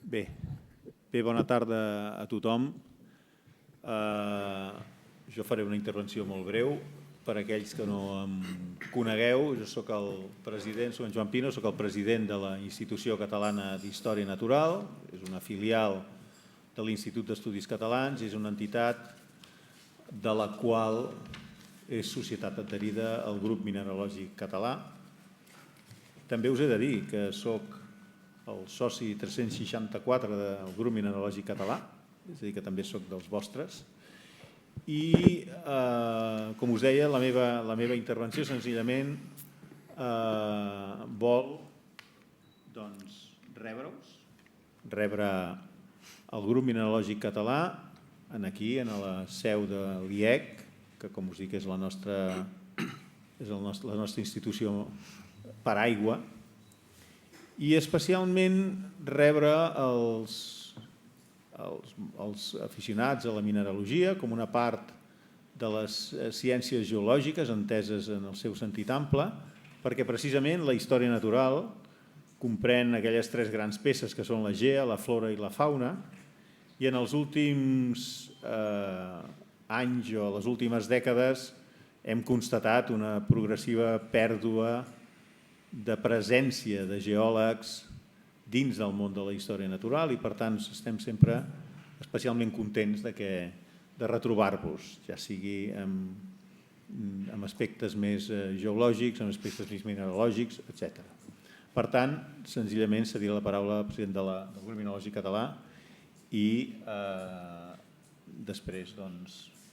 Bé, bona tarda a tothom. Jo faré una intervenció molt breu. Per aquells que no em conegueu, jo soc el president, soc en Joan Pino, soc el president de la Institució Catalana d'Història Natural. És una filial de l'Institut d'Estudis Catalans i és una entitat de la qual és societat adherida al Grup Mineralògic Català. També us he de dir que soc el soci 364 del Grup Mineralògic Català, és a dir, que també soc dels vostres. I, com us deia, la meva intervenció senzillament vol rebre el Grup Mineralògic Català aquí, en la seu de l'IEC, que, com us dic, és la nostra institució paraigua, i especialment rebre els aficionats a la mineralogia com una part de les ciències geològiques enteses en el seu sentit ample, perquè precisament la història natural comprèn aquelles tres grans peces que són la gea, la flora i la fauna, i en els últims anys o les últimes dècades hem constatat una progressiva pèrdua de presència de geòlegs dins del món de la història natural i, per tant, estem sempre especialment contents de retrobar-vos, ja sigui amb aspectes més geològics, amb aspectes més mineralògics, etc. Per tant, senzillament cediré la paraula al president del Grup Mineralògic Català i després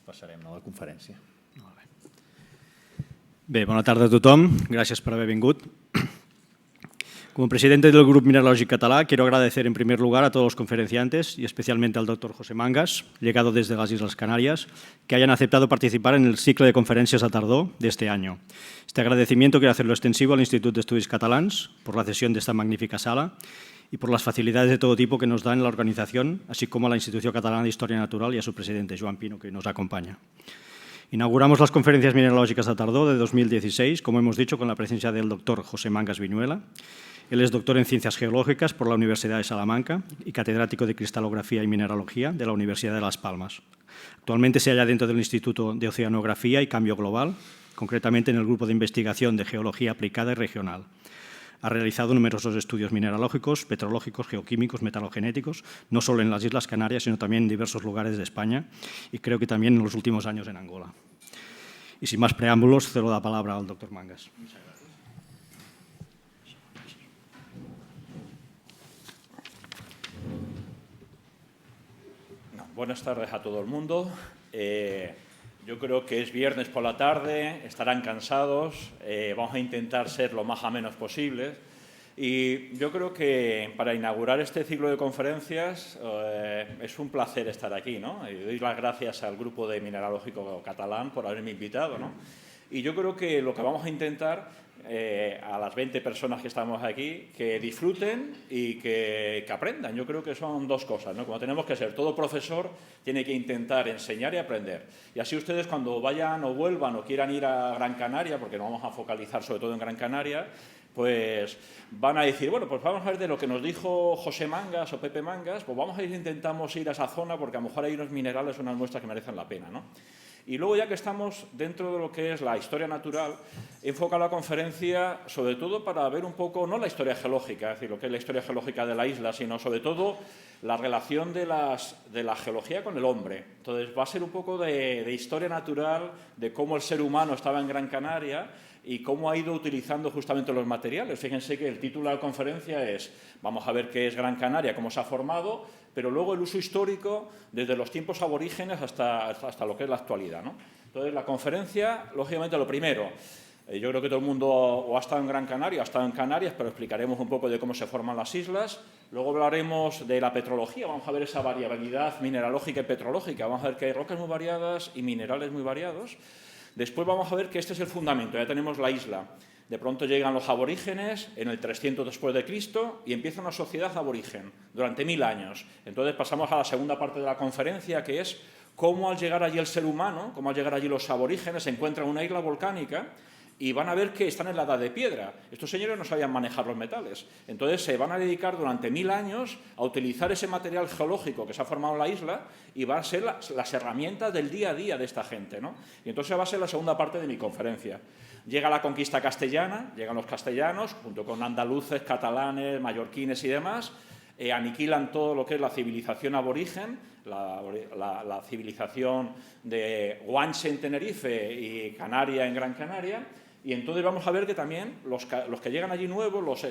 passarem a la conferència. Bé, bona tarda a tothom. Gràcies per haver vingut. Como presidente del Grupo Mineralógico Catalá, quiero agradecer en primer lugar a todos los conferenciantes y especialmente al doctor José Mangas, llegado desde las Islas Canarias, que hayan aceptado participar en el ciclo de conferencias a Tardó de este año. Este agradecimiento quiero hacerlo extensivo al Institut d'Estudis Catalans por la cesión de esta magnífica sala y por las facilidades de todo tipo que nos da en la organización, así como a la Institución Catalana de Historia Natural y a su presidente, Joan Pino, que nos acompaña. Inauguramos las conferencias mineralógicas a Tardó de 2016, como hemos dicho, con la presencia del doctor José Mangas Viñuela. Él es doctor en Ciencias Geológicas por la Universidad de Salamanca y catedrático de Cristalografía y Mineralogía de la Universidad de Las Palmas. Actualmente se halla dentro del Instituto de Oceanografía y Cambio Global, concretamente en el Grupo de Investigación de Geología Aplicada y Regional. Ha realizado numerosos estudios mineralógicos, petrológicos, geoquímicos, metalogenéticos, no solo en las Islas Canarias, sino también en diversos lugares de España y creo que también en los últimos años en Angola. Y sin más preámbulos, cedo la palabra al doctor Mangas. Muchas gracias. Buenas tardes a todo el mundo. Yo creo que es viernes por la tarde, estarán cansados, vamos a intentar ser lo más amenos posible. Y yo creo que para inaugurar este ciclo de conferencias es un placer estar aquí, ¿no? Y doy las gracias al Grupo de Mineralógico Catalán por haberme invitado, ¿no? Y yo creo que lo que vamos a intentar, a las 20 personas que estamos aquí, que disfruten y que aprendan. Yo creo que son dos cosas, ¿no? Como tenemos que ser, todo profesor tiene que intentar enseñar y aprender. Y así ustedes, cuando vayan o vuelvan o quieran ir a Gran Canaria, porque nos vamos a focalizar sobre todo en Gran Canaria, pues van a decir, bueno, pues vamos a ver de lo que nos dijo José Mangas o Pepe Mangas, pues vamos a ir, intentamos ir a esa zona porque a lo mejor hay unos minerales, unas muestras que merecen la pena, ¿no? Y luego, ya que estamos dentro de lo que es la historia natural, he enfocado la conferencia sobre todo para ver un poco, no la historia geológica, es decir, lo que es la historia geológica de la isla, sino sobre todo la relación de la geología con el hombre. Entonces, va a ser un poco de historia natural, de cómo el ser humano estaba en Gran Canaria y cómo ha ido utilizando justamente los materiales. Fíjense que el título de la conferencia es vamos a ver qué es Gran Canaria, cómo se ha formado, pero luego el uso histórico desde los tiempos aborígenes hasta lo que es la actualidad, ¿no? Entonces, la conferencia, lógicamente, lo primero, yo creo que todo el mundo o ha estado en Gran Canaria o ha estado en Canarias, pero explicaremos un poco de cómo se forman las islas. Luego hablaremos de la petrología, vamos a ver esa variabilidad mineralógica y petrológica, vamos a ver que hay rocas muy variadas y minerales muy variados. Después vamos a ver que este es el fundamento, ya tenemos la isla. De pronto llegan los aborígenes en el 300 después de Cristo y empieza una sociedad aborigen durante 1000 años. Entonces pasamos a la segunda parte de la conferencia, que es cómo al llegar allí el ser humano, cómo al llegar allí los aborígenes, se encuentran una isla volcánica y van a ver que están en la edad de piedra. Estos señores no sabían manejar los metales. Entonces se van a dedicar durante 1000 años a utilizar ese material geológico que se ha formado en la isla y van a ser las herramientas del día a día de esta gente, ¿no? Y entonces va a ser la segunda parte de mi conferencia. Llega la conquista castellana, llegan los castellanos, junto con andaluces, catalanes, mallorquines y demás, aniquilan todo lo que es la civilización aborigen, la civilización de Guanche en Tenerife y Canaria en Gran Canaria, y entonces vamos a ver que también los que llegan allí nuevos,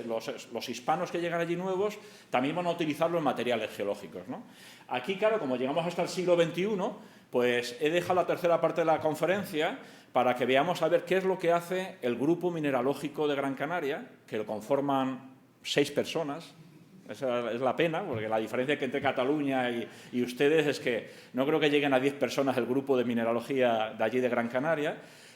los hispanos que llegan allí nuevos, también van a utilizar los materiales geológicos, ¿no? Aquí, claro, como llegamos hasta el siglo XXI, pues he dejado la tercera parte de la conferencia para que veamos a ver qué es lo que hace el Grupo Mineralógico de Gran Canaria, que lo conforman 6 personas. Esa es la pena, porque la diferencia que entre Cataluña y ustedes es que no creo que lleguen a 10 personas el grupo de mineralogía de allí de Gran Canaria,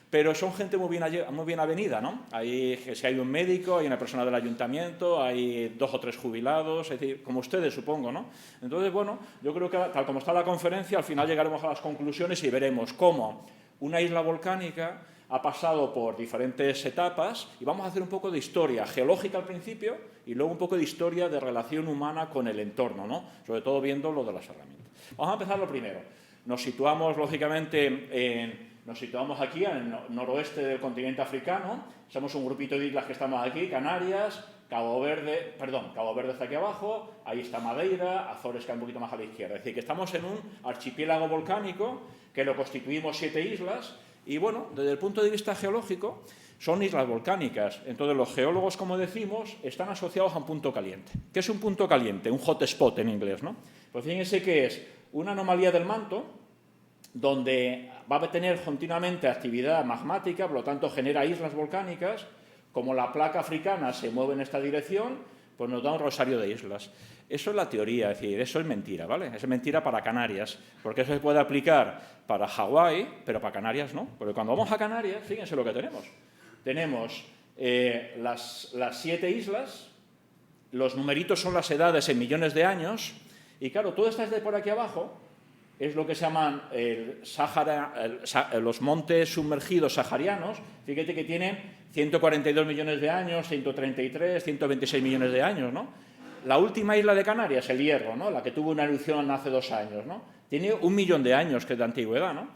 pero son gente muy bien avenida, ¿no? Si hay un médico, hay una persona del ayuntamiento, hay 2 o 3 jubilados, es decir, como ustedes, supongo, ¿no? Entonces, bueno, yo creo que tal como está la conferencia, al final llegaremos a las conclusiones y veremos cómo una isla volcánica ha pasado por diferentes etapas y vamos a hacer un poco de historia geológica al principio y luego un poco de historia de relación humana con el entorno, ¿no? Sobre todo viendo lo de las herramientas. Vamos a empezar lo primero. Nos situamos, lógicamente, nos situamos aquí, en el noroeste del continente africano. Somos un grupito de islas que estamos aquí, Canarias, Cabo Verde está aquí abajo, ahí está Madeira, Azores que hay un poquito más a la izquierda. Es decir, que estamos en un archipiélago volcánico que lo constituimos 7 islas y, bueno, desde el punto de vista geológico, son islas volcánicas. Entonces, los geólogos, como decimos, están asociados a un punto caliente. ¿Qué es un punto caliente? Un hotspot en inglés, ¿no? Pues fíjense que es una anomalía del manto donde va a tener continuamente actividad magmática, por lo tanto genera islas volcánicas. Como la placa africana se mueve en esta dirección, pues nos da un rosario de islas. Eso es la teoría, es decir, eso es mentira, ¿vale? Es mentira para Canarias, porque eso se puede aplicar para Hawái, pero para Canarias no. Porque cuando vamos a Canarias, fíjense lo que tenemos. Tenemos las 7 islas, los numeritos son las edades en millones de años, y claro, todo esto de por aquí abajo es lo que se llaman los montes sumergidos saharianos. Fíjate que tienen 142 millones de años, 133, 126 millones de años, ¿no? La última isla de Canarias, el Hierro, ¿no? La que tuvo una erupción hace 2 años, ¿no? Tiene 1 millón de años que es de antigüedad, ¿no?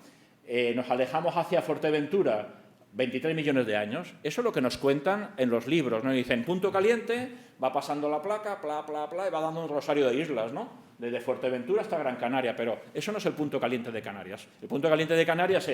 Nos alejamos hacia Fuerteventura, 23 millones de años. Eso es lo que nos cuentan en los libros, ¿no? Dicen, punto caliente, va pasando la placa, pla, pla, pla, y va dando un rosario de islas, ¿no? Desde Fuerteventura hasta Gran Canaria, pero eso no es el punto caliente de Canarias. El punto caliente de Canarias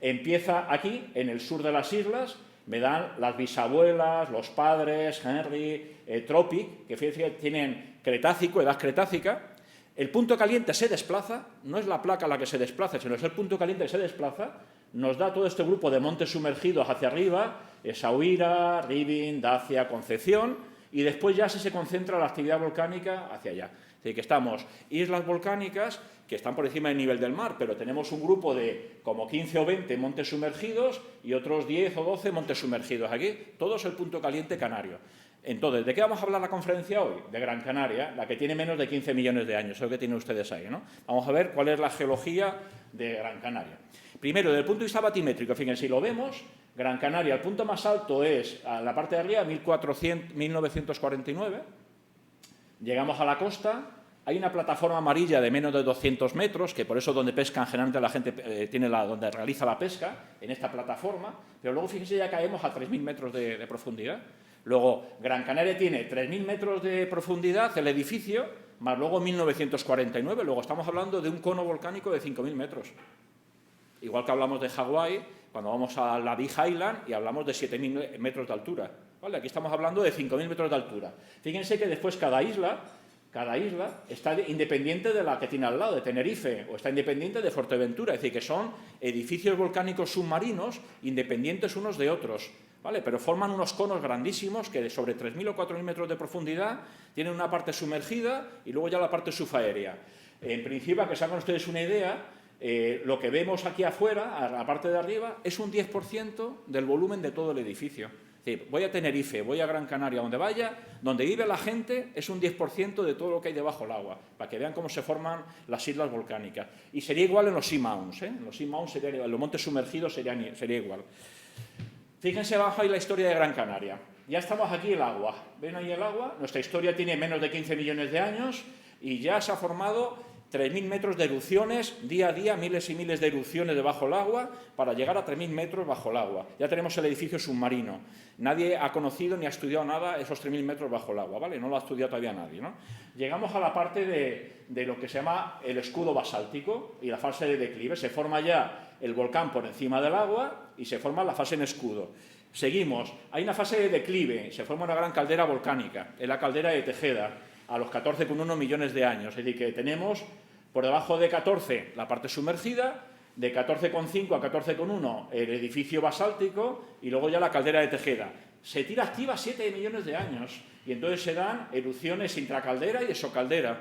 empieza aquí, en el sur de las islas, me dan las bisabuelas, los padres, Henry, Tropic, que fíjense que tienen Cretácico, edad cretácica. El punto caliente se desplaza, no es la placa la que se desplaza, sino es el punto caliente que se desplaza, nos da todo este grupo de montes sumergidos hacia arriba, Essaouira, Ribín, Dacia, Concepción, y después ya se concentra la actividad volcánica hacia allá. Es decir, que estamos islas volcánicas que están por encima del nivel del mar, pero tenemos un grupo de como 15 o 20 montes sumergidos y otros 10 o 12 montes sumergidos aquí. Todo es el punto caliente canario. Entonces, ¿de qué vamos a hablar la conferencia hoy? De Gran Canaria, la que tiene menos de 15 millones de años, eso que tienen ustedes ahí, ¿no? Vamos a ver cuál es la geología de Gran Canaria. Primero, desde el punto de vista batimétrico, fíjense, si lo vemos, Gran Canaria, el punto más alto es a la parte de arriba, 1949. Llegamos a la costa, hay una plataforma amarilla de menos de 200 metros, que por eso donde pescan generalmente la gente tiene donde realiza la pesca, en esta plataforma, pero luego fíjense ya caemos a 3.000 metros de profundidad. Luego, Gran Canaria tiene 3.000 metros de profundidad, el edificio, más luego 1949, luego estamos hablando de un cono volcánico de 5.000 metros. Igual que hablamos de Hawái, cuando vamos a la Big Island y hablamos de 7.000 metros de altura. ¿Vale? Aquí estamos hablando de 5.000 metros de altura. Fíjense que después cada isla está independiente de la que tiene al lado, de Tenerife, o está independiente de Fuerteventura. Es decir, que son edificios volcánicos submarinos independientes unos de otros. ¿Vale? Pero forman unos conos grandísimos que de sobre 3.000 o 4.000 metros de profundidad tienen una parte sumergida y luego ya la parte subaérea. En principio, para que se hagan ustedes una idea, lo que vemos aquí afuera, a la parte de arriba, es un 10% del volumen de todo el edificio. Es decir, voy a Tenerife, voy a Gran Canaria, donde vaya, donde vive la gente es un 10% de todo lo que hay debajo del agua, para que vean cómo se forman las islas volcánicas. Y sería igual en los seamounts, ¿eh? En los seamounts sería igual, en los montes sumergidos sería igual. Fíjense abajo ahí la historia de Gran Canaria. Ya estamos aquí el agua. ¿Ven ahí el agua? Nuestra historia tiene menos de 15 millones de años y ya se ha formado 3.000 metros de erupciones, día a día, miles y miles de erupciones debajo del agua para llegar a 3.000 metros bajo el agua. Ya tenemos el edificio submarino. Nadie ha conocido ni ha estudiado nada esos 3.000 metros bajo el agua, ¿vale? No lo ha estudiado todavía nadie, ¿no? Llegamos a la parte de lo que se llama el escudo basáltico y la fase de declive. Se forma ya el volcán por encima del agua y se forma la fase en escudo. Seguimos. Hay una fase de declive. Se forma una gran caldera volcánica. Es la caldera de Tejeda, a los 14,1 millones de años. Es decir, que tenemos por debajo de 14 la parte sumergida, de 14,5 a 14,1 el edificio basáltico y luego ya la caldera de Tejeda. Se tira activa 7 millones de años y entonces se dan erupciones intracaldera y exocaldera.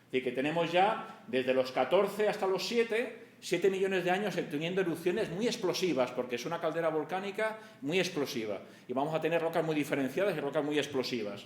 Es decir, que tenemos ya desde los 14 hasta los 7 millones de años teniendo erupciones muy explosivas, porque es una caldera volcánica muy explosiva. Y vamos a tener rocas muy diferenciadas y rocas muy explosivas.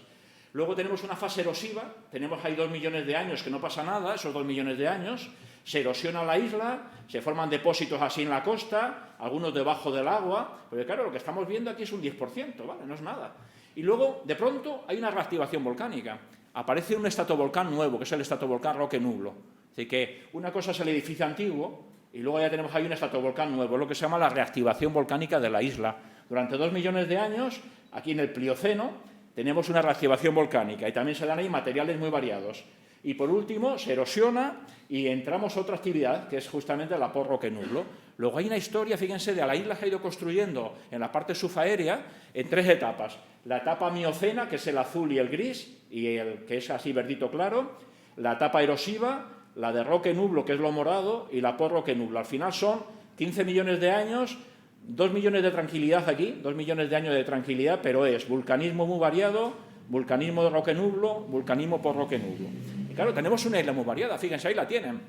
Luego tenemos una fase erosiva, tenemos ahí 2 millones de años que no pasa nada, esos 2 millones de años, se erosiona la isla, se forman depósitos así en la costa, algunos debajo del agua, porque claro, lo que estamos viendo aquí es un 10%, ¿vale? No es nada. Y luego, de pronto, hay una reactivación volcánica. Aparece un estratovolcán nuevo, que es el estratovolcán Roque Nublo. Así que una cosa es el edificio antiguo y luego ya tenemos ahí un estratovolcán nuevo, lo que se llama la reactivación volcánica de la isla. Durante 2 millones de años, aquí en el Plioceno, tenemos una reactivación volcánica y también se dan ahí materiales muy variados. Y por último, se erosiona y entramos a otra actividad, que es justamente la Roque Nublo. Luego hay una historia, fíjense, de la isla que ha ido construyendo en la parte subaérea en 3 etapas. La etapa miocena, que es el azul y el gris, y el que es así verdito claro. La etapa erosiva, la de Roque Nublo, que es lo morado, y la Roque Nublo. Al final son 15 millones de años, 2 millones de tranquilidad aquí, 2 millones de años de tranquilidad, pero es vulcanismo muy variado, vulcanismo de Roque Nublo, vulcanismo por Roque Nublo. Y claro, tenemos una isla muy variada, fíjense, ahí la tienen.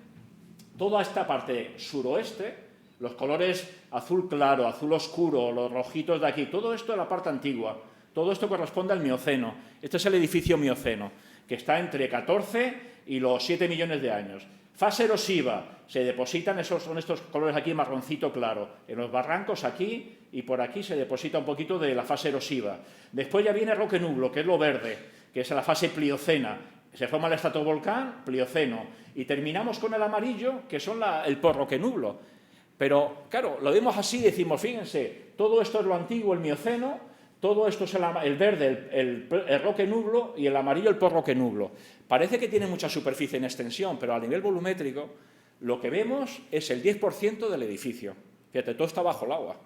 Toda esta parte suroeste, los colores azul claro, azul oscuro, los rojitos de aquí, todo esto es la parte antigua, todo esto corresponde al Mioceno. Este es el edificio Mioceno, que está entre 14 y los 7 millones de años. Fase erosiva, se depositan son estos colores aquí marroncito claro, en los barrancos aquí y por aquí se deposita un poquito de la fase erosiva. Después ya viene Roque Nublo, que es lo verde, que es la fase pliocena, se forma el estratovolcán, Plioceno, y terminamos con el amarillo, que son el Roque Nublo. Pero claro, lo vemos así y decimos, fíjense, todo esto es lo antiguo, el Mioceno, todo esto es el verde, el Roque Nublo, y el amarillo, el Roque Nublo. Parece que tiene mucha superficie en extensión, pero a nivel volumétrico lo que vemos es el 10% del edificio. Fíjate, todo está bajo el agua.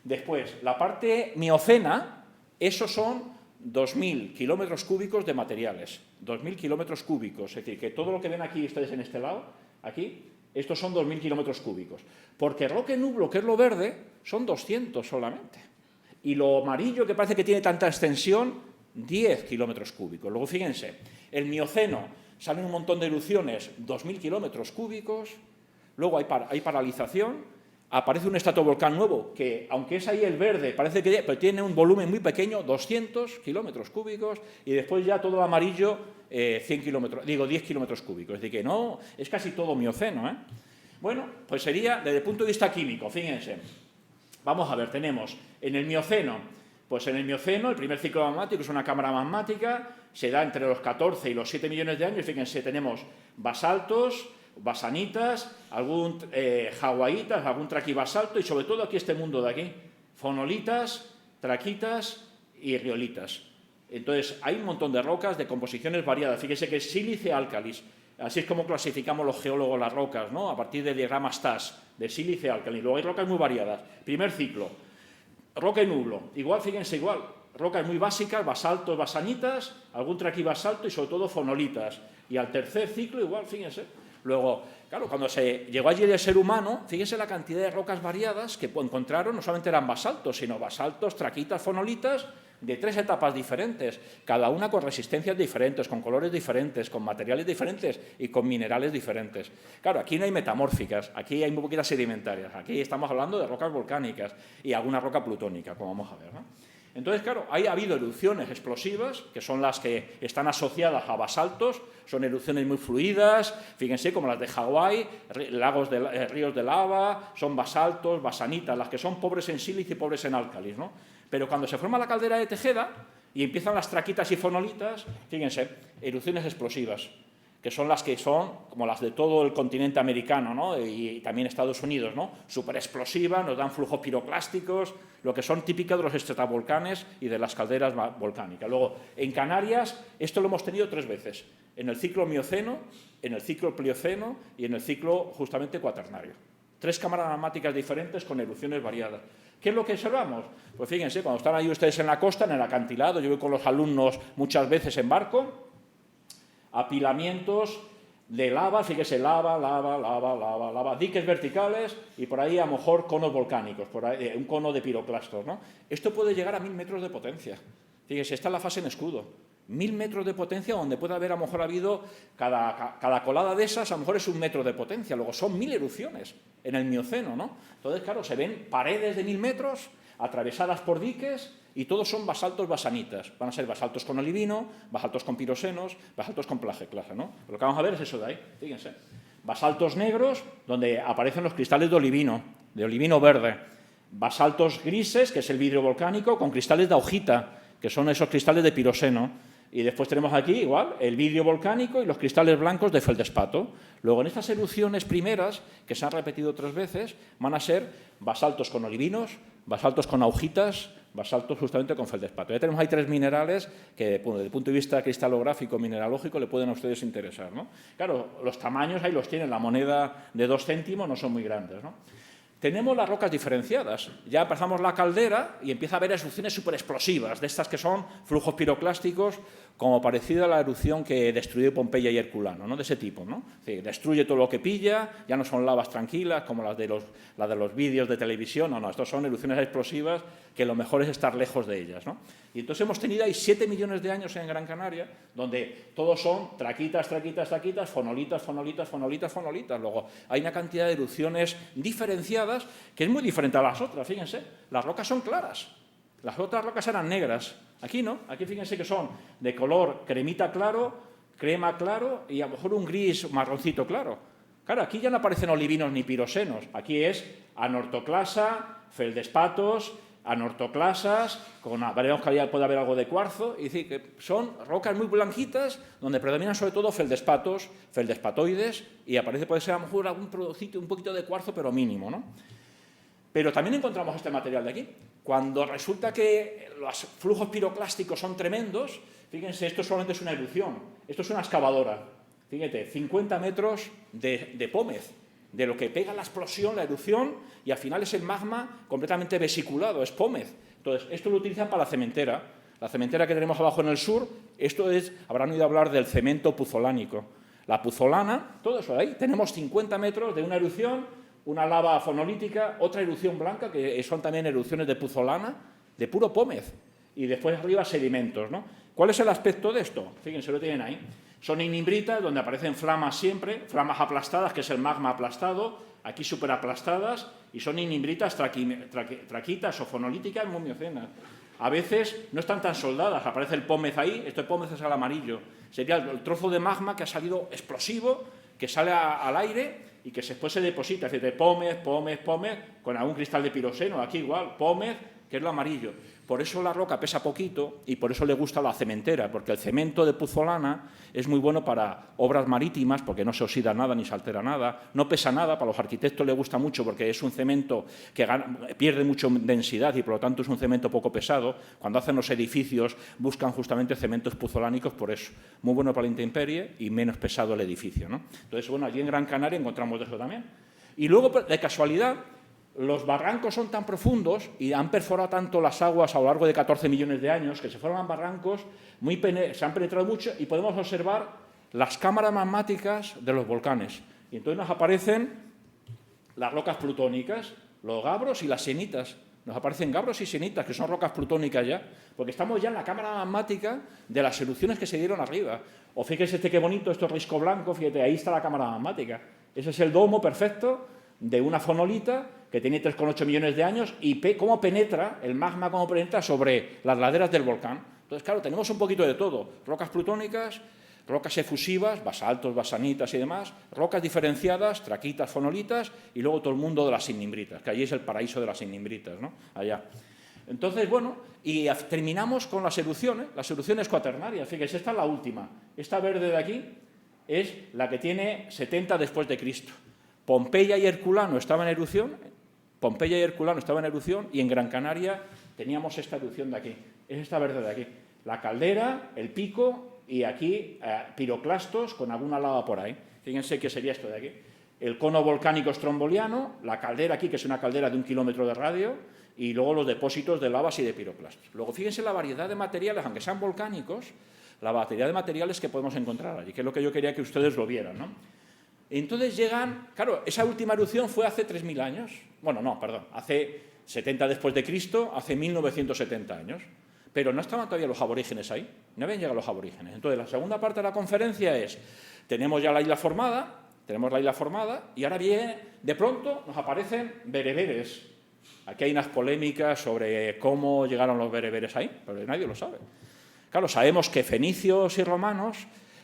Después, la parte miocena, esos son 2.000 kilómetros cúbicos de materiales. 2.000 kilómetros cúbicos. Es decir, que todo lo que ven aquí, ustedes en este lado, aquí, estos son 2.000 kilómetros cúbicos. Porque Roque Nublo, que es lo verde, son 200 solamente. Y lo amarillo, que parece que tiene tanta extensión, 10 kilómetros cúbicos. Luego, fíjense, el Mioceno, salen un montón de erupciones, 2.000 kilómetros cúbicos. Luego hay paralización. Aparece un estratovolcán nuevo, que aunque es ahí el verde, parece que pero tiene un volumen muy pequeño, 200 kilómetros cúbicos, y después ya todo el amarillo, 10 kilómetros cúbicos. Es decir, que no, es casi todo Mioceno, ¿eh? Bueno, pues sería desde el punto de vista químico, fíjense. Vamos a ver, tenemos en el Mioceno, pues en el Mioceno, el primer ciclo magmático es una cámara magmática, se da entre los 14 y los 7 millones de años, fíjense, tenemos basaltos, basanitas, algún hawaiitas, algún traquibasalto y sobre todo aquí este mundo de aquí, fonolitas, traquitas y riolitas. Entonces hay un montón de rocas de composiciones variadas, fíjense que es sílice álcalis, así es como clasificamos los geólogos las rocas, ¿no? A partir del diagrama STAS, de sílice álcalis. Luego hay rocas muy variadas. Primer ciclo, Roque Nublo, igual, fíjense, igual, rocas muy básicas, basaltos, basanitas, algún traquibasalto y sobre todo fonolitas. Y al tercer ciclo igual, fíjense. Luego, claro, cuando se llegó allí el ser humano, fíjense la cantidad de rocas variadas que encontraron, no solamente eran basaltos, sino basaltos, traquitas, fonolitas, de 3 etapas diferentes, cada una con resistencias diferentes, con colores diferentes, con materiales diferentes y con minerales diferentes. Claro, aquí no hay metamórficas, aquí hay muy poquitas sedimentarias, aquí estamos hablando de rocas volcánicas y alguna roca plutónica, como vamos a ver, ¿no? Entonces, claro, ha habido erupciones explosivas, que son las que están asociadas a basaltos, son erupciones muy fluidas, fíjense, como las de Hawái, ríos de lava, son basaltos, basanitas, las que son pobres en sílice y pobres en álcalis, ¿no? Pero cuando se forma la caldera de Tejeda y empiezan las traquitas y fonolitas, fíjense, erupciones explosivas, que son las que son, como las de todo el continente americano, ¿no? Y también Estados Unidos, ¿no? Súper explosivas, nos dan flujos piroclásticos, lo que son típicas de los estratovolcanes y de las calderas volcánicas. Luego, en Canarias, esto lo hemos tenido 3 veces, en el ciclo Mioceno, en el ciclo Plioceno y en el ciclo justamente Cuaternario. 3 cámaras magmáticas diferentes con erupciones variadas. ¿Qué es lo que observamos? Pues fíjense, cuando están ahí ustedes en la costa, en el acantilado, yo voy con los alumnos muchas veces en barco, apilamientos de lava, fíjese, lava, diques verticales y por ahí a lo mejor conos volcánicos, por ahí, un cono de piroclastos, ¿no? Esto puede llegar a 1000 metros de potencia. Fíjese, esta es la fase en escudo. 1000 metros de potencia, donde puede haber a lo mejor habido, cada colada de esas a lo mejor es 1 metro de potencia, luego son 1000 erupciones en el Mioceno, ¿no? Entonces, claro, se ven paredes de 1000 metros atravesadas por diques y todos son basaltos basanitas. Van a ser basaltos con olivino, basaltos con pirosenos, basaltos con plagioclasa, ¿no? Lo que vamos a ver es eso de ahí, fíjense. Basaltos negros, donde aparecen los cristales de olivino verde. Basaltos grises, que es el vidrio volcánico, con cristales de augita, que son esos cristales de piroseno. Y después tenemos aquí, igual, el vidrio volcánico y los cristales blancos de feldespato. Luego, en estas erupciones primeras, que se han repetido 3 veces, van a ser basaltos con olivinos, basaltos con augitas, basaltos justamente con feldespato. Ya tenemos ahí 3 minerales que, desde el punto de vista cristalográfico, mineralógico, le pueden a ustedes interesar, ¿no? Claro, los tamaños ahí los tienen. La moneda de 2 céntimos no son muy grandes, ¿no? Tenemos las rocas diferenciadas. Ya pasamos la caldera y empieza a haber erupciones súper explosivas, de estas que son flujos piroclásticos, como parecida a la erupción que destruyó Pompeya y Herculano, ¿no? De ese tipo, ¿no? Es decir, destruye todo lo que pilla, ya no son lavas tranquilas como las de los vídeos de televisión, no, estos son erupciones explosivas que lo mejor es estar lejos de ellas, ¿no? Y entonces hemos tenido ahí 7 millones de años en Gran Canaria, donde todos son traquitas, fonolitas. Luego hay una cantidad de erupciones diferenciadas que es muy diferente a las otras, fíjense. Las rocas son claras, las otras rocas eran negras. Aquí no, aquí fíjense que son de color cremita claro, crema claro y a lo mejor un gris marroncito claro. Claro, aquí ya no aparecen olivinos ni pirosenos, aquí es anortoclasa, feldespatos, anortoclasas, veremos que puede haber algo de cuarzo, y decir que son rocas muy blanquitas donde predominan sobre todo feldespatos, feldespatoides, y puede ser a lo mejor algún sitio, un poquito de cuarzo, pero mínimo, ¿no? Pero también encontramos este material de aquí. Cuando resulta que los flujos piroclásticos son tremendos, fíjense, esto solamente es una erupción, esto es una excavadora, fíjate, 50 metros de pómez, de lo que pega la explosión, la erupción, y al final es el magma completamente vesiculado, es pómez. Entonces, esto lo utilizan para la cementera que tenemos abajo en el sur, habrán oído hablar del cemento puzolánico. La puzolana, todo eso de ahí, tenemos 50 metros de una erupción, una lava fonolítica, otra erupción blanca, que son también erupciones de puzolana, de puro pómez, y después arriba sedimentos, ¿no? ¿Cuál es el aspecto de esto? Fíjense, lo tienen ahí. Son inimbritas, donde aparecen flamas siempre, flamas aplastadas, que es el magma aplastado, aquí superaplastadas, y son inimbritas traquitas o fonolíticas muy miocenas. A veces no están tan soldadas, aparece el pómez ahí, este pómez es al amarillo. Sería el trozo de magma que ha salido explosivo, que sale al aire y que después se deposita, es decir, pómez, con algún cristal de piroseno, aquí igual, pómez, que es lo amarillo. Por eso la roca pesa poquito y por eso le gusta la cementera, porque el cemento de puzolana es muy bueno para obras marítimas, porque no se oxida nada ni se altera nada, no pesa nada, para los arquitectos le gusta mucho porque es un cemento que pierde mucho densidad y por lo tanto es un cemento poco pesado. Cuando hacen los edificios buscan justamente cementos puzolánicos por eso. Muy bueno para la intemperie y menos pesado el edificio, ¿no? Entonces, bueno, allí en Gran Canaria encontramos eso también. Y luego, de casualidad, los barrancos son tan profundos y han perforado tanto las aguas a lo largo de 14 millones de años que se forman barrancos, se han penetrado mucho y podemos observar las cámaras magmáticas de los volcanes. Y entonces nos aparecen las rocas plutónicas, los gabros y las sienitas. Nos aparecen gabros y sienitas, que son rocas plutónicas ya, porque estamos ya en la cámara magmática de las erupciones que se dieron arriba. O fíjese qué bonito, esto es risco blanco, fíjate, ahí está la cámara magmática. Ese es el domo perfecto de una fonolita que tiene 3,8 millones de años y cómo penetra, el magma cómo penetra sobre las laderas del volcán. Entonces, claro, tenemos un poquito de todo, rocas plutónicas, rocas efusivas, basaltos, basanitas y demás, rocas diferenciadas, traquitas, fonolitas y luego todo el mundo de las ignimbritas, que allí es el paraíso de las ignimbritas, ¿no? Allá. Entonces, bueno, y terminamos con las erupciones cuaternarias. Fíjense, esta es la última. Esta verde de aquí es la que tiene 70 después de Cristo. Pompeya y Herculano estaban en erupción, y en Gran Canaria teníamos esta erupción de aquí. Es esta verde de aquí. La caldera, el pico y aquí piroclastos con alguna lava por ahí. Fíjense qué sería esto de aquí. El cono volcánico stromboliano, la caldera aquí, que es una caldera de 1 kilómetro de radio, y luego los depósitos de lavas y de piroclastos. Luego, fíjense la variedad de materiales, aunque sean volcánicos, la variedad de materiales que podemos encontrar allí, que es lo que yo quería que ustedes lo vieran, ¿no? Entonces llegan, claro, esa última erupción fue hace 3.000 años, bueno, no, perdón, hace 70 después de Cristo, hace 1970 años, pero no estaban todavía los aborígenes ahí, no habían llegado los aborígenes. Entonces, la segunda parte de la conferencia es, tenemos ya la isla formada, y ahora viene, de pronto nos aparecen bereberes. Aquí hay unas polémicas sobre cómo llegaron los bereberes ahí, pero nadie lo sabe. Claro, sabemos que fenicios y romanos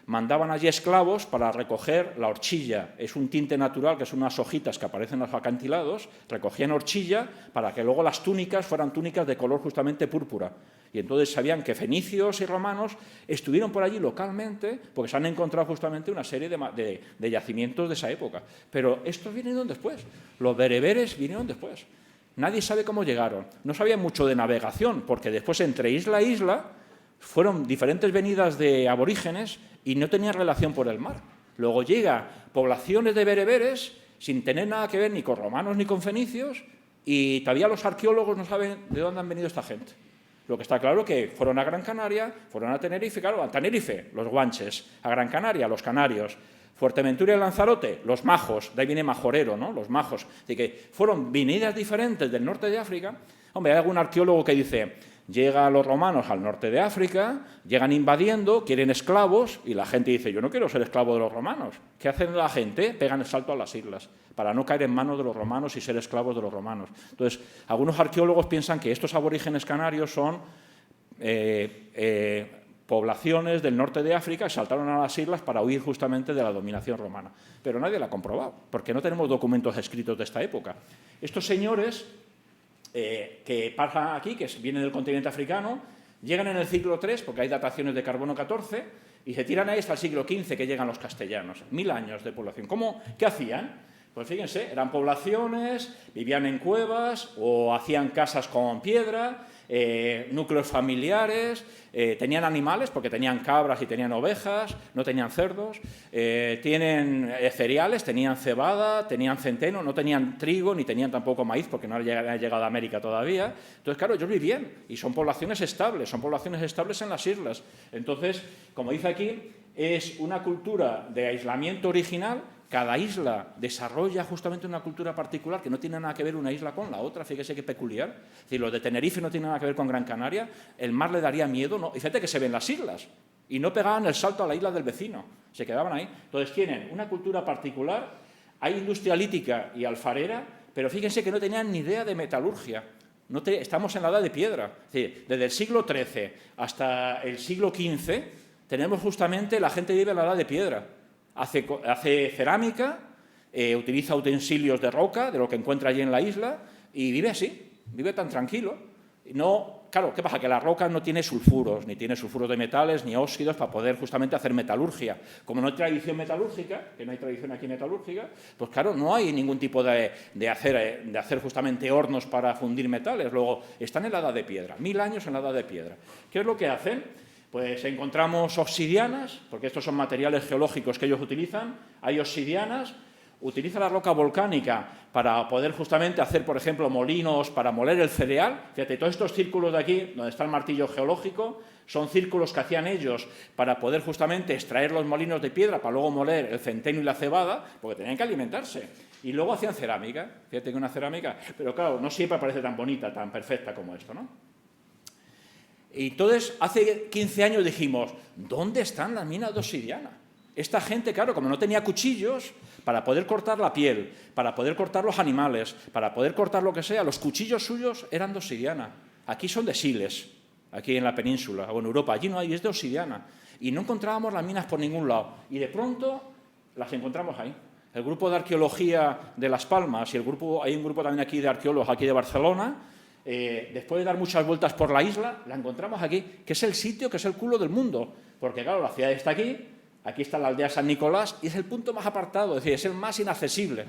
mandaban allí esclavos para recoger la horchilla. Es un tinte natural, que son unas hojitas que aparecen en los acantilados, recogían horchilla para que luego las túnicas fueran túnicas de color justamente púrpura. Y entonces sabían que fenicios y romanos estuvieron por allí localmente porque se han encontrado justamente una serie de yacimientos de esa época. Pero estos vinieron después, los bereberes vinieron después. Nadie sabe cómo llegaron. No sabían mucho de navegación porque después entre isla e isla fueron diferentes venidas de aborígenes y no tenían relación por el mar. Luego llega poblaciones de bereberes sin tener nada que ver ni con romanos ni con fenicios y todavía los arqueólogos no saben de dónde han venido esta gente. Lo que está claro es que fueron a Gran Canaria, fueron a Tenerife, claro, a Tenerife, los guanches, a Gran Canaria, los canarios, Fuerteventura y Lanzarote, los majos, de ahí viene majorero, ¿no? Los majos. Así que fueron venidas diferentes del norte de África. Hombre, hay algún arqueólogo que dice, llegan los romanos al norte de África, llegan invadiendo, quieren esclavos, y la gente dice, yo no quiero ser esclavo de los romanos. ¿Qué hacen la gente? Pegan el salto a las islas, para no caer en manos de los romanos y ser esclavos de los romanos. Entonces, algunos arqueólogos piensan que estos aborígenes canarios son poblaciones del norte de África que saltaron a las islas para huir justamente de la dominación romana. Pero nadie lo ha comprobado, porque no tenemos documentos escritos de esta época. Estos señores que pasan aquí, que vienen del continente africano, llegan en el siglo III, porque hay dataciones de carbono 14, y se tiran ahí hasta el siglo XV que llegan los castellanos. 1000 años de población. ¿Qué hacían? Pues fíjense, eran poblaciones, vivían en cuevas o hacían casas con piedra, núcleos familiares, tenían animales porque tenían cabras y tenían ovejas, no tenían cerdos, tienen cereales, tenían cebada, tenían centeno, no tenían trigo ni tenían tampoco maíz porque no había llegado a América todavía. Entonces, claro, ellos vivían y son poblaciones estables en las islas. Entonces, como dice aquí, es una cultura de aislamiento original. Cada isla desarrolla justamente una cultura particular que no tiene nada que ver una isla con la otra, fíjese qué peculiar. Es decir, los de Tenerife no tienen nada que ver con Gran Canaria, el mar le daría miedo, ¿no? Y fíjate que se ven las islas y no pegaban el salto a la isla del vecino, se quedaban ahí. Entonces tienen una cultura particular, hay industria lítica y alfarera, pero fíjense que no tenían ni idea de metalurgia. Estamos en la edad de piedra, es decir, desde el siglo XIII hasta el siglo XV tenemos justamente la gente vive en la edad de piedra. Hace cerámica, utiliza utensilios de roca, de lo que encuentra allí en la isla, y vive así, vive tan tranquilo. Claro, ¿qué pasa? Que la roca no tiene sulfuros, ni tiene sulfuros de metales, ni óxidos para poder justamente hacer metalurgia. Como no hay tradición metalúrgica, que no hay tradición aquí metalúrgica, pues claro, no hay ningún tipo de hacer justamente hornos para fundir metales. Luego, están en la edad de piedra, 1000 años en la edad de piedra. ¿Qué es lo que hacen? Pues encontramos obsidianas, porque estos son materiales geológicos que ellos utilizan, hay obsidianas, utiliza la roca volcánica para poder justamente hacer, por ejemplo, molinos para moler el cereal. Fíjate, todos estos círculos de aquí, donde está el martillo geológico, son círculos que hacían ellos para poder justamente extraer los molinos de piedra para luego moler el centeno y la cebada, porque tenían que alimentarse. Y luego hacían cerámica, fíjate que una cerámica, pero claro, no siempre parece tan bonita, tan perfecta como esto, ¿no? Y entonces, hace 15 años dijimos, ¿dónde están las minas de obsidiana? Esta gente, claro, como no tenía cuchillos, para poder cortar la piel, para poder cortar los animales, para poder cortar lo que sea, los cuchillos suyos eran de obsidiana. Aquí son de siles, aquí en la península, o en Europa. Allí no hay, es de obsidiana. Y no encontrábamos las minas por ningún lado. Y de pronto las encontramos ahí. El grupo de arqueología de Las Palmas y hay un grupo también aquí de arqueólogos aquí de Barcelona, después de dar muchas vueltas por la isla, la encontramos aquí, que es el sitio, que es el culo del mundo. Porque claro, la ciudad está aquí, aquí está la aldea San Nicolás y es el punto más apartado, es decir, es el más inaccesible.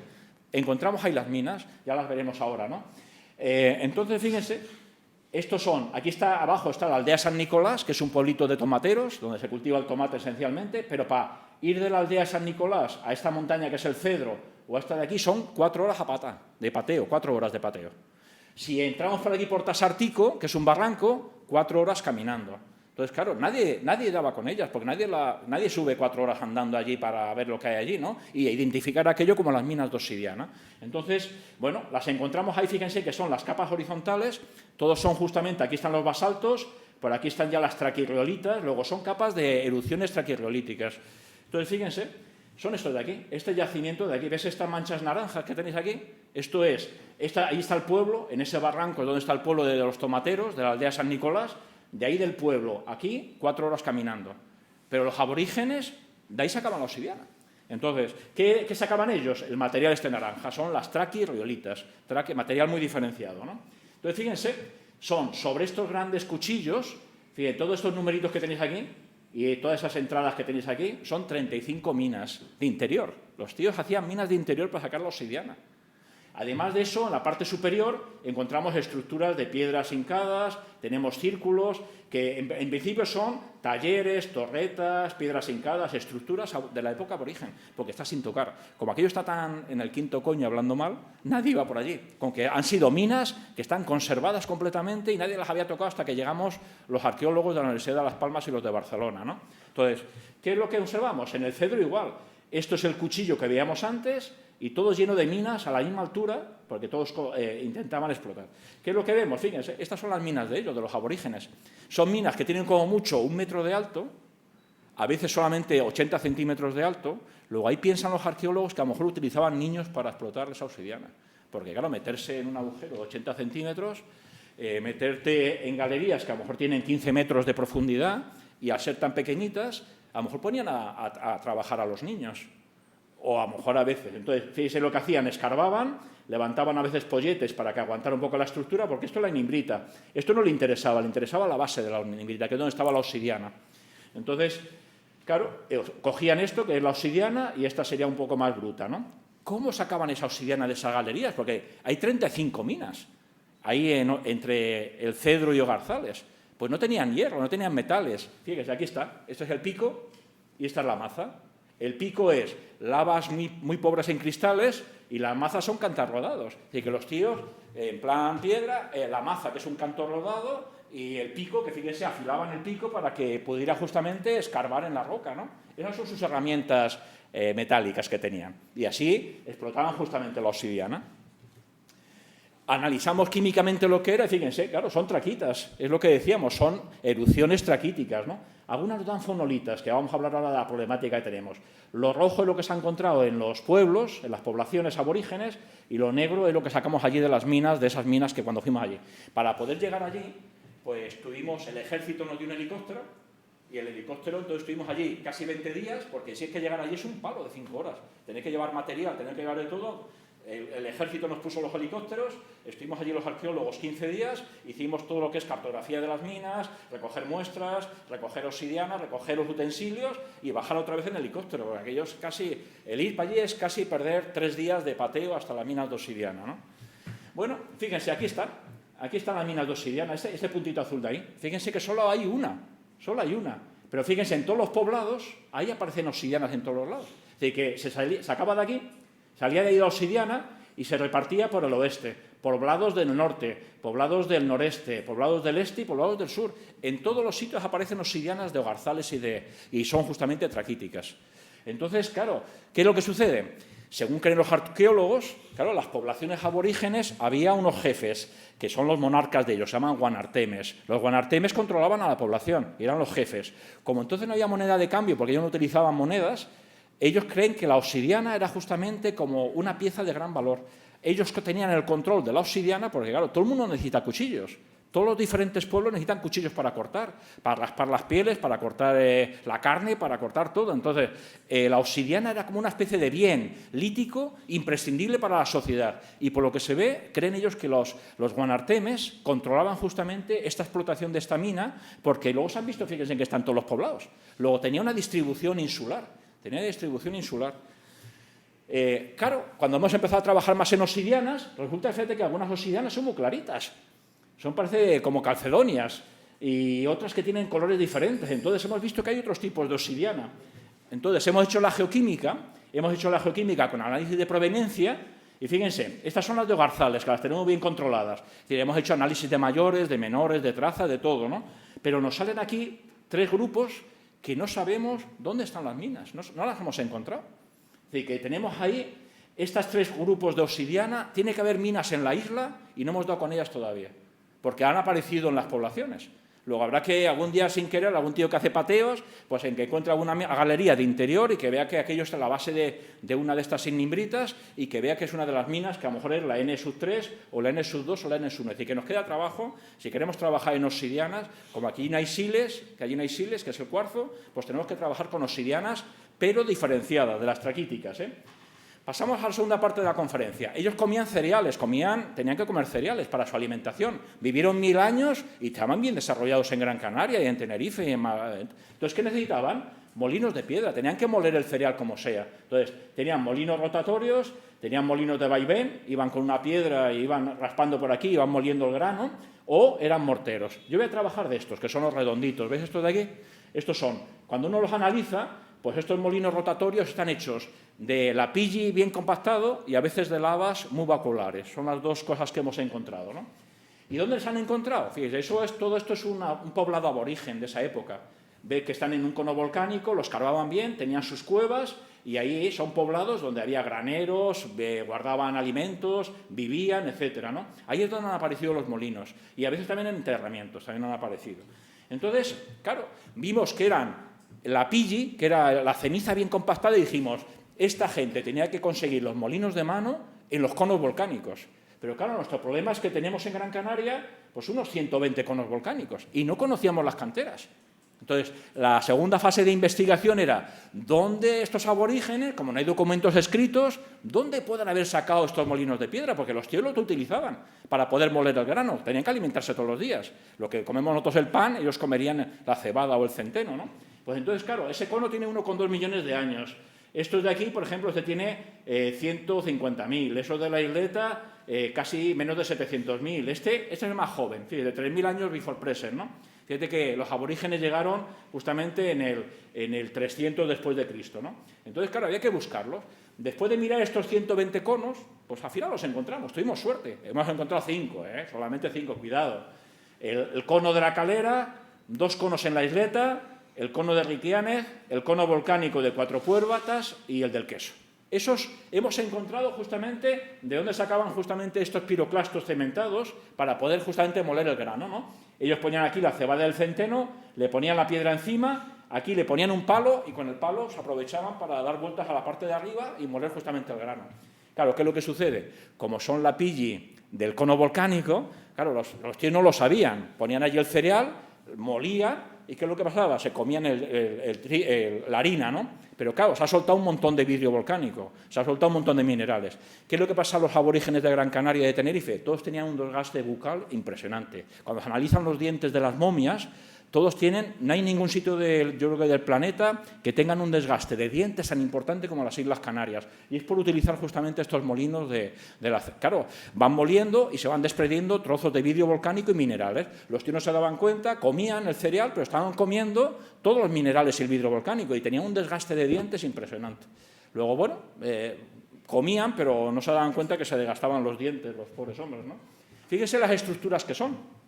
Encontramos ahí las minas, ya las veremos ahora, ¿no? Entonces, fíjense, aquí está abajo está la aldea San Nicolás, que es un pueblito de tomateros, donde se cultiva el tomate esencialmente, pero para ir de la aldea San Nicolás a esta montaña que es el Cedro, o a esta de aquí, son 4 horas a pata, de pateo, 4 horas de pateo. Si entramos por aquí por Tasartico, que es un barranco, 4 horas caminando. Entonces, claro, nadie daba con ellas, porque nadie sube 4 horas andando allí para ver lo que hay allí, ¿no? Y identificar aquello como las minas de obsidiana. Entonces, bueno, las encontramos ahí, fíjense que son las capas horizontales, todos son justamente, aquí están los basaltos, por aquí están ya las traquirriolitas, luego son capas de erupciones traquirriolíticas. Entonces, fíjense, son estos de aquí, este yacimiento de aquí, ¿ves estas manchas naranjas que tenéis aquí? Esto es, ahí está el pueblo, en ese barranco es donde está el pueblo de los tomateros, de la aldea San Nicolás. De ahí del pueblo, aquí, 4 horas caminando. Pero los aborígenes, de ahí sacaban la obsidiana. Entonces, ¿qué sacaban ellos? El material este naranja, son las traquirriolitas, material muy diferenciado, ¿no? Entonces, fíjense, son sobre estos grandes cuchillos, fíjense, todos estos numeritos que tenéis aquí, y todas esas entradas que tenéis aquí, son 35 minas de interior. Los tíos hacían minas de interior para sacar la obsidiana. Además de eso, en la parte superior encontramos estructuras de piedras hincadas, tenemos círculos, que en principio son talleres, torretas, piedras hincadas, estructuras de la época aborigen, porque está sin tocar. Como aquello está tan en el quinto coño hablando mal, nadie iba por allí, con que han sido minas que están conservadas completamente y nadie las había tocado hasta que llegamos los arqueólogos de la Universidad de Las Palmas y los de Barcelona, ¿no? Entonces, ¿qué es lo que observamos? En el Cedro igual. Esto es el cuchillo que veíamos antes y todo lleno de minas a la misma altura, porque todos intentaban explotar. ¿Qué es lo que vemos? Fíjense, estas son las minas de ellos, de los aborígenes. Son minas que tienen como mucho 1 metro de alto, a veces solamente 80 centímetros de alto. Luego ahí piensan los arqueólogos que a lo mejor utilizaban niños para explotar esa obsidiana. Porque claro, meterse en un agujero de 80 centímetros, meterte en galerías que a lo mejor tienen 15 metros de profundidad y al ser tan pequeñitas, a lo mejor ponían a trabajar a los niños. O a lo mejor a veces. Entonces, fíjense lo que hacían, escarbaban, levantaban a veces polletes para que aguantara un poco la estructura, porque esto es la inimbrita. Esto no le interesaba la base de la inimbrita, que es donde estaba la obsidiana. Entonces, claro, cogían esto, que es la obsidiana, y esta sería un poco más bruta, ¿no? ¿Cómo sacaban esa obsidiana de esas galerías? Porque hay 35 minas ahí entre el Cedro y Ogarzales. Pues no tenían hierro, no tenían metales. Fíjense, aquí está. Este es el pico y esta es la maza. El pico es lavas muy pobres en cristales y las mazas son cantos rodados. Es decir, que los tíos, en plan piedra, la maza, que es un canto rodado, y el pico, que fíjense, afilaban el pico para que pudiera justamente escarbar en la roca, ¿no? Esas son sus herramientas metálicas que tenían. Y así explotaban justamente la obsidiana. Analizamos químicamente lo que era, y fíjense, claro, son traquitas, es lo que decíamos, son erupciones traquíticas, ¿no? Algunas dan fonolitas, que vamos a hablar ahora de la problemática que tenemos. Lo rojo es lo que se ha encontrado en los pueblos, en las poblaciones aborígenes, y lo negro es lo que sacamos allí de las minas, de esas minas que cuando fuimos allí. Para poder llegar allí, pues tuvimos, el ejército nos dio un helicóptero, y el helicóptero, entonces estuvimos allí casi 20 días, porque si es que llegar allí es un palo de 5 horas. Tenéis que llevar material, tenéis que llevar de todo. El ejército nos puso los helicópteros, estuvimos allí los arqueólogos 15 días, hicimos todo lo que es cartografía de las minas, recoger muestras, recoger obsidiana, recoger los utensilios y bajar otra vez en helicóptero, porque aquellos casi, el ir para allí es casi perder 3 días de pateo hasta las minas de obsidiana, ¿no? Bueno, fíjense, aquí están las minas de obsidiana, este puntito azul de ahí. Fíjense que solo hay una, pero fíjense, en todos los poblados, ahí aparecen obsidianas en todos los lados. Es decir, que se sacaba de aquí, salía de ahí la obsidiana y se repartía por el oeste, poblados del norte, poblados del noreste, poblados del este y poblados del sur. En todos los sitios aparecen obsidianas de Ogarzales y son justamente traquíticas. Entonces, claro, ¿qué es lo que sucede? Según creen los arqueólogos, claro, las poblaciones aborígenes había unos jefes, que son los monarcas de ellos, se llaman guanartemes. Los guanartemes controlaban a la población, y eran los jefes. Como entonces no había moneda de cambio, porque ellos no utilizaban monedas, ellos creen que la obsidiana era justamente como una pieza de gran valor. Ellos tenían el control de la obsidiana, porque claro, todo el mundo necesita cuchillos. Todos los diferentes pueblos necesitan cuchillos para cortar, para raspar las pieles, para cortar la carne, para cortar todo. Entonces, la obsidiana era como una especie de bien lítico imprescindible para la sociedad. Y por lo que se ve, creen ellos que los guanartemes controlaban justamente esta explotación de esta mina, porque luego se han visto, fíjense que están todos los poblados. Luego tenía una distribución insular. Claro, cuando hemos empezado a trabajar más en obsidianas, resulta fíjate que algunas obsidianas son muy claritas. Son, parece, como calcedonias y otras que tienen colores diferentes. Entonces, hemos visto que hay otros tipos de obsidiana. Entonces, hemos hecho la geoquímica con análisis de proveniencia y fíjense, estas son las de Garzales, que las tenemos bien controladas. Es decir, hemos hecho análisis de mayores, de menores, de traza, de todo, ¿no? Pero nos salen aquí 3 grupos que no sabemos dónde están las minas, no las hemos encontrado. Es decir, que tenemos ahí estos 3 grupos de obsidiana, tiene que haber minas en la isla y no hemos dado con ellas todavía, porque han aparecido en las poblaciones. Luego habrá que algún día, sin querer, algún tío que hace pateos, pues en que encuentre alguna galería de interior y que vea que aquello está en la base de una de estas ignimbritas y que vea que es una de las minas que a lo mejor es la N-3 o la N-2 o la N-1. Es decir, que nos queda trabajo, si queremos trabajar en obsidianas, como aquí no hay siles, que allí no hay siles, que es el cuarzo, pues tenemos que trabajar con obsidianas, pero diferenciadas de las traquíticas, Pasamos a la segunda parte de la conferencia. Ellos comían cereales, tenían que comer cereales para su alimentación. Vivieron 1000 años y estaban bien desarrollados en Gran Canaria y en Tenerife. Entonces, ¿qué necesitaban? Molinos de piedra, tenían que moler el cereal como sea. Entonces, tenían molinos rotatorios, tenían molinos de vaivén, iban con una piedra y iban raspando por aquí, iban moliendo el grano, o eran morteros. Yo voy a trabajar de estos, que son los redonditos. ¿Ves estos de aquí? Estos son, cuando uno los analiza, pues estos molinos rotatorios están hechos de lapilli bien compactado y a veces de lavas muy vaculares. Son las 2 cosas que hemos encontrado, ¿no? ¿Y dónde se han encontrado? Fíjense, todo esto es un poblado aborigen de esa época. Ve que están en un cono volcánico, los cavaban bien, tenían sus cuevas y ahí son poblados donde había graneros, guardaban alimentos, vivían, etcétera, ¿no? Ahí es donde han aparecido los molinos y a veces también en enterramientos, también han aparecido. Entonces, claro, vimos que eran la pilli, que era la ceniza bien compactada, y dijimos, esta gente tenía que conseguir los molinos de mano en los conos volcánicos. Pero claro, nuestro problema es que tenemos en Gran Canaria pues unos 120 conos volcánicos y no conocíamos las canteras. Entonces, la segunda fase de investigación era dónde estos aborígenes, como no hay documentos escritos, dónde pueden haber sacado estos molinos de piedra, porque los tíos los utilizaban para poder moler el grano, tenían que alimentarse todos los días. Lo que comemos nosotros el pan, ellos comerían la cebada o el centeno, ¿no? Pues entonces, claro, ese cono tiene 1,2 millones de años. Estos de aquí, por ejemplo, este tiene 150.000, esos de la isleta casi menos de 700.000. Este es el más joven, fíjate, 3.000 años before present, ¿no? Fíjate que los aborígenes llegaron justamente en el 300 después de Cristo, ¿no? Entonces, claro, había que buscarlos. Después de mirar estos 120 conos, pues al final los encontramos, tuvimos suerte. Hemos encontrado 5, solamente 5, cuidado. El cono de la Calera, 2 conos en la isleta, el cono de Riquianez, el cono volcánico de Cuatro Cuervatas y el del Queso. Esos hemos encontrado justamente de dónde sacaban justamente estos piroclastos cementados para poder justamente moler el grano, ¿no? Ellos ponían aquí la cebada del centeno, le ponían la piedra encima, aquí le ponían un palo y con el palo se aprovechaban para dar vueltas a la parte de arriba y moler justamente el grano. Claro, ¿qué es lo que sucede? Como son la pilli del cono volcánico, claro, los tíos no lo sabían. Ponían allí el cereal, molían, ¿y qué es lo que pasaba? Se comían la harina, ¿no? Pero claro, se ha soltado un montón de vidrio volcánico, se ha soltado un montón de minerales. ¿Qué es lo que pasa a los aborígenes de Gran Canaria y de Tenerife? Todos tenían un desgaste bucal impresionante. Cuando se analizan los dientes de las momias, todos tienen, no hay ningún sitio yo creo que del planeta que tengan un desgaste de dientes tan importante como las Islas Canarias. Y es por utilizar justamente estos molinos de la... Claro, van moliendo y se van desprendiendo trozos de vidrio volcánico y minerales. Los tíos no se daban cuenta, comían el cereal, pero estaban comiendo todos los minerales y el vidrio volcánico y tenían un desgaste de dientes impresionante. Luego, bueno, comían, pero no se daban cuenta que se desgastaban los dientes, los pobres hombres, ¿no? Fíjense las estructuras que son.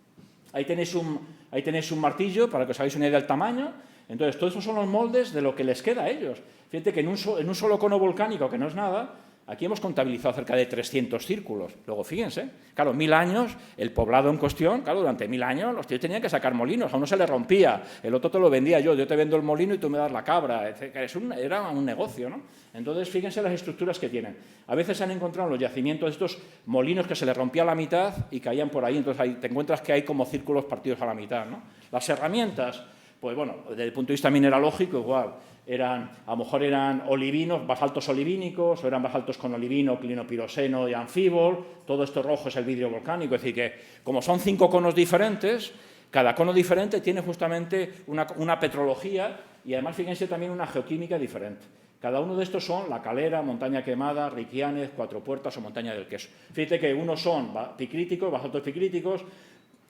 Ahí tenéis un martillo para que os hagáis una idea del tamaño. Entonces, todos esos son los moldes de lo que les queda a ellos. Fíjate que en un solo cono volcánico, que no es nada, Aquí hemos contabilizado cerca de 300 círculos. Luego, fíjense, claro, 1000 años, el poblado en cuestión, claro, durante 1000 años los tíos tenían que sacar molinos, a uno se le rompía, el otro te lo vendía yo te vendo el molino y tú me das la cabra, era un negocio, ¿no? Entonces, fíjense las estructuras que tienen. A veces se han encontrado en los yacimientos estos molinos que se les rompía a la mitad y caían por ahí, entonces ahí te encuentras que hay como círculos partidos a la mitad, ¿no? Las herramientas, pues bueno, desde el punto de vista mineralógico igual, a lo mejor eran olivinos, basaltos olivínicos, o eran basaltos con olivino, clinopiroseno y anfíbol, todo esto rojo es el vidrio volcánico, es decir que como son 5 conos diferentes, cada cono diferente tiene justamente una petrología y además fíjense también una geoquímica diferente. Cada uno de estos son La Calera, Montaña Quemada, Riquianes, Cuatro Puertas o Montaña del Queso. Fíjate que unos son picríticos, basaltos picríticos,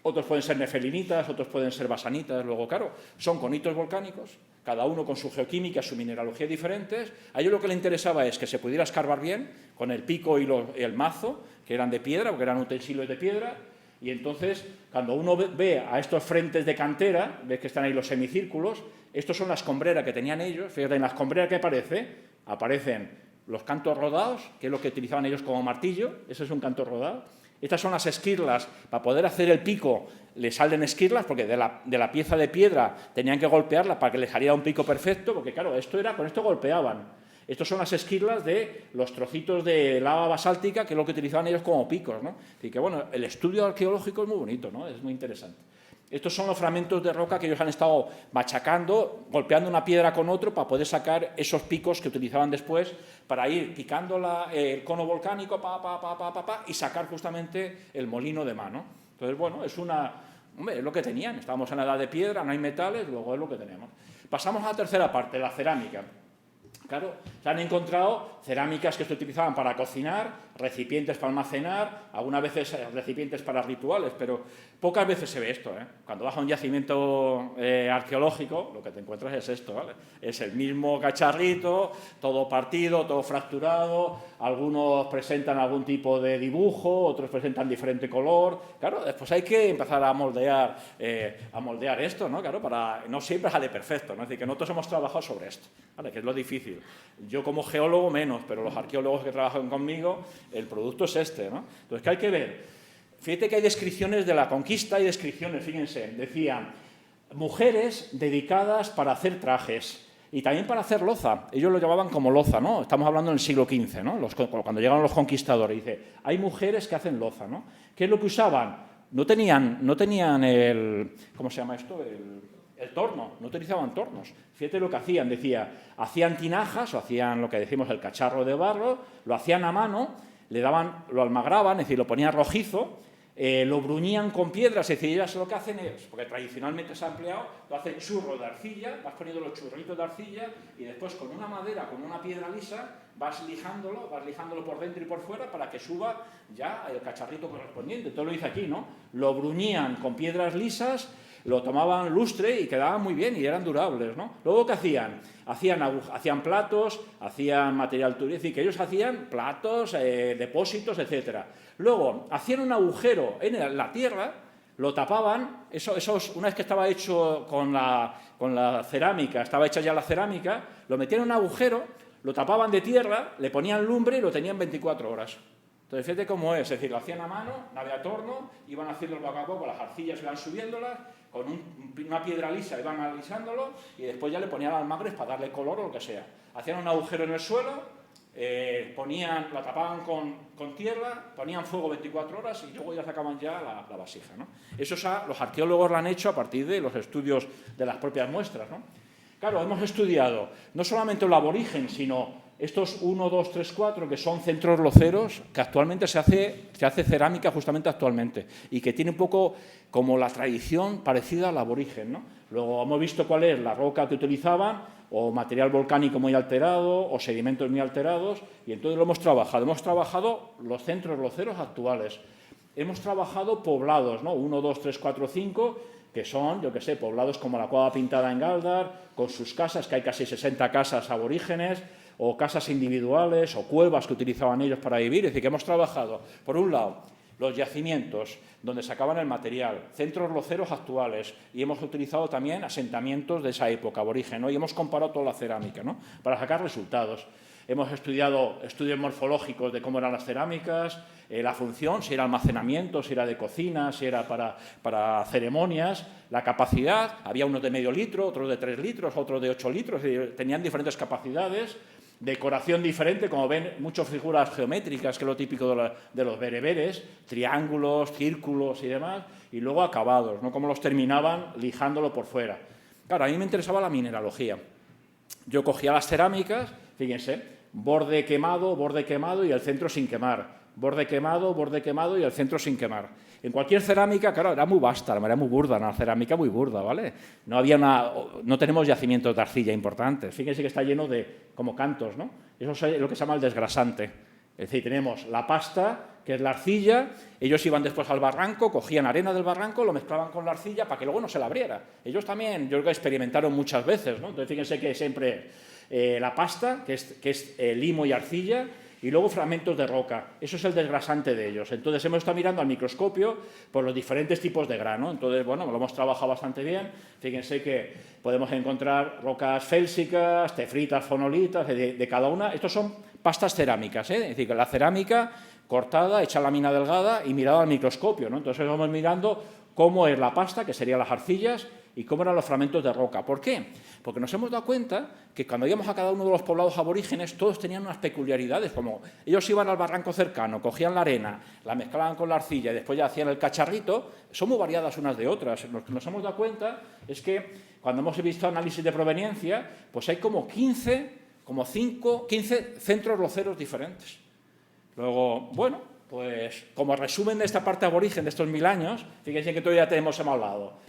otros pueden ser nefelinitas, otros pueden ser basanitas. Luego, claro, son conitos volcánicos, cada uno con su geoquímica, su mineralogía diferentes. A ellos lo que les interesaba es que se pudiera escarbar bien con el pico y el mazo, que eran de piedra, porque eran utensilios de piedra. Y entonces, cuando uno ve a estos frentes de cantera, ves que están ahí los semicírculos, estos son las escombreras que tenían ellos. Fíjate, en la escombrera que aparecen los cantos rodados, que es lo que utilizaban ellos como martillo, ese es un canto rodado. Estas son las esquirlas, para poder hacer el pico le salen esquirlas, porque de la pieza de piedra tenían que golpearla para que les saliera un pico perfecto, porque claro, con esto golpeaban. Estos son las esquirlas de los trocitos de lava basáltica, que es lo que utilizaban ellos como picos, ¿no? Así que bueno, el estudio arqueológico es muy bonito, ¿no? Es muy interesante. Estos son los fragmentos de roca que ellos han estado machacando, golpeando una piedra con otro para poder sacar esos picos que utilizaban después para ir picando el cono volcánico y sacar justamente el molino de mano. Entonces, bueno, es lo que tenían. Estábamos en la edad de piedra, no hay metales, luego es lo que tenemos. Pasamos a la tercera parte, la cerámica. Claro, se han encontrado cerámicas que se utilizaban para cocinar, recipientes para almacenar, algunas veces recipientes para rituales, pero pocas veces se ve esto, ¿eh? Cuando vas a un yacimiento arqueológico, lo que te encuentras es esto, ¿vale? Es el mismo cacharrito, todo partido, todo fracturado, algunos presentan algún tipo de dibujo, otros presentan diferente color. Claro, después hay que empezar a moldear esto, ¿no? Claro, no siempre sale perfecto, ¿no? Es decir, que nosotros hemos trabajado sobre esto, ¿vale? Que es lo difícil. Yo como geólogo menos, pero los arqueólogos que trabajan conmigo, el producto es este, ¿no? Entonces, ¿qué hay que ver? Fíjate que hay descripciones de la conquista y descripciones, fíjense, decían mujeres dedicadas para hacer trajes y también para hacer loza. Ellos lo llamaban como loza, ¿no? Estamos hablando en el siglo XV, ¿no? Cuando llegaron los conquistadores, dice, hay mujeres que hacen loza, ¿no? ¿Qué es lo que usaban? No tenían el... ¿Cómo se llama esto? El torno, no utilizaban tornos. Fíjate lo que hacían, hacían tinajas o hacían lo que decimos el cacharro de barro, lo hacían a mano, lo almagraban, es decir, lo ponían rojizo, lo bruñían con piedras, es decir, ellas lo que hacen es, porque tradicionalmente se ha empleado, lo hacen churro de arcilla, vas poniendo los churritos de arcilla y después con una madera, con una piedra lisa, vas lijándolo por dentro y por fuera para que suba ya el cacharrito correspondiente. Todo lo hice aquí, ¿no? Lo bruñían con piedras lisas, lo tomaban lustre y quedaban muy bien y eran durables, ¿no? Luego, ¿qué hacían? Hacían platos, hacían material turístico, es decir, que ellos hacían platos, depósitos, etcétera. Luego, hacían un agujero en la tierra, lo tapaban, una vez que estaba hecho con la cerámica, estaba hecha ya la cerámica, lo metían en un agujero, lo tapaban de tierra, le ponían lumbre y lo tenían 24 horas. Entonces, fíjate cómo es decir, lo hacían a mano, no había torno, iban haciendo el poco a poco, las arcillas iban subiéndolas, con una piedra lisa iban alisándolo y después ya le ponían almagres para darle color o lo que sea. Hacían un agujero en el suelo, la tapaban con tierra, ponían fuego 24 horas y luego ya sacaban ya la vasija, ¿no? Eso los arqueólogos lo han hecho a partir de los estudios de las propias muestras, ¿no? Claro, hemos estudiado no solamente el aborigen, sino estos 1, 2, 3, 4, que son centros loceros, que actualmente se hace cerámica justamente actualmente, y que tiene un poco como la tradición parecida al aborigen, ¿no? Luego hemos visto cuál es la roca que utilizaban, o material volcánico muy alterado, o sedimentos muy alterados, y entonces lo hemos trabajado. Hemos trabajado los centros loceros actuales. Hemos trabajado poblados, ¿no? 1, 2, 3, 4, 5, que son, yo qué sé, poblados como la Cueva Pintada en Galdar, con sus casas, que hay casi 60 casas aborígenes, o casas individuales, o cuevas que utilizaban ellos para vivir. Es decir, que hemos trabajado, por un lado, los yacimientos donde sacaban el material, centros loceros actuales, y hemos utilizado también asentamientos de esa época aborigen, ¿no? Y hemos comparado toda la cerámica, ¿no? Para sacar resultados. hemos estudiado estudios morfológicos de cómo eran las cerámicas, la función, si era almacenamiento, si era de cocina, si era para ceremonias, la capacidad, había unos de medio litro, otros de 3 litros, otros de 8 litros, tenían diferentes capacidades, decoración diferente, como ven, muchas figuras geométricas, que es lo típico de los bereberes, triángulos, círculos y demás, y luego acabados, ¿no? Cómo los terminaban lijándolo por fuera. Claro, a mí me interesaba la mineralogía. Yo cogía las cerámicas, fíjense, borde quemado y el centro sin quemar. Borde quemado y el centro sin quemar. En cualquier cerámica, claro, era muy vasta, era muy burda, una cerámica muy burda, ¿vale? No tenemos yacimientos de arcilla importantes. Fíjense que está lleno de, como cantos, ¿no? Eso es lo que se llama el desgrasante. Es decir, tenemos la pasta, que es la arcilla, ellos iban después al barranco, cogían arena del barranco, lo mezclaban con la arcilla para que luego no se la abriera. Ellos también, yo creo que experimentaron muchas veces, ¿no? Entonces, fíjense que siempre la pasta, que es limo y arcilla, y luego fragmentos de roca. Eso es el desgrasante de ellos. Entonces, hemos estado mirando al microscopio por los diferentes tipos de grano. Entonces, bueno, lo hemos trabajado bastante bien. Fíjense que podemos encontrar rocas félsicas, tefritas, fonolitas, de cada una. Estos son pastas cerámicas, ¿eh? Es decir, que la cerámica cortada, hecha lámina delgada y mirada al microscopio, ¿no? Entonces, vamos mirando cómo es la pasta, que serían las arcillas, y cómo eran los fragmentos de roca. ¿Por qué? Porque nos hemos dado cuenta que cuando íbamos a cada uno de los poblados aborígenes, todos tenían unas peculiaridades, como ellos iban al barranco cercano, cogían la arena, la mezclaban con la arcilla y después ya hacían el cacharrito. Son muy variadas unas de otras. Lo que nos hemos dado cuenta es que cuando hemos visto análisis de proveniencia, pues hay como 15 centros loceros diferentes. Luego, bueno, pues como resumen de esta parte aborigen de estos 1000 años, fíjense que todavía hemos hablado.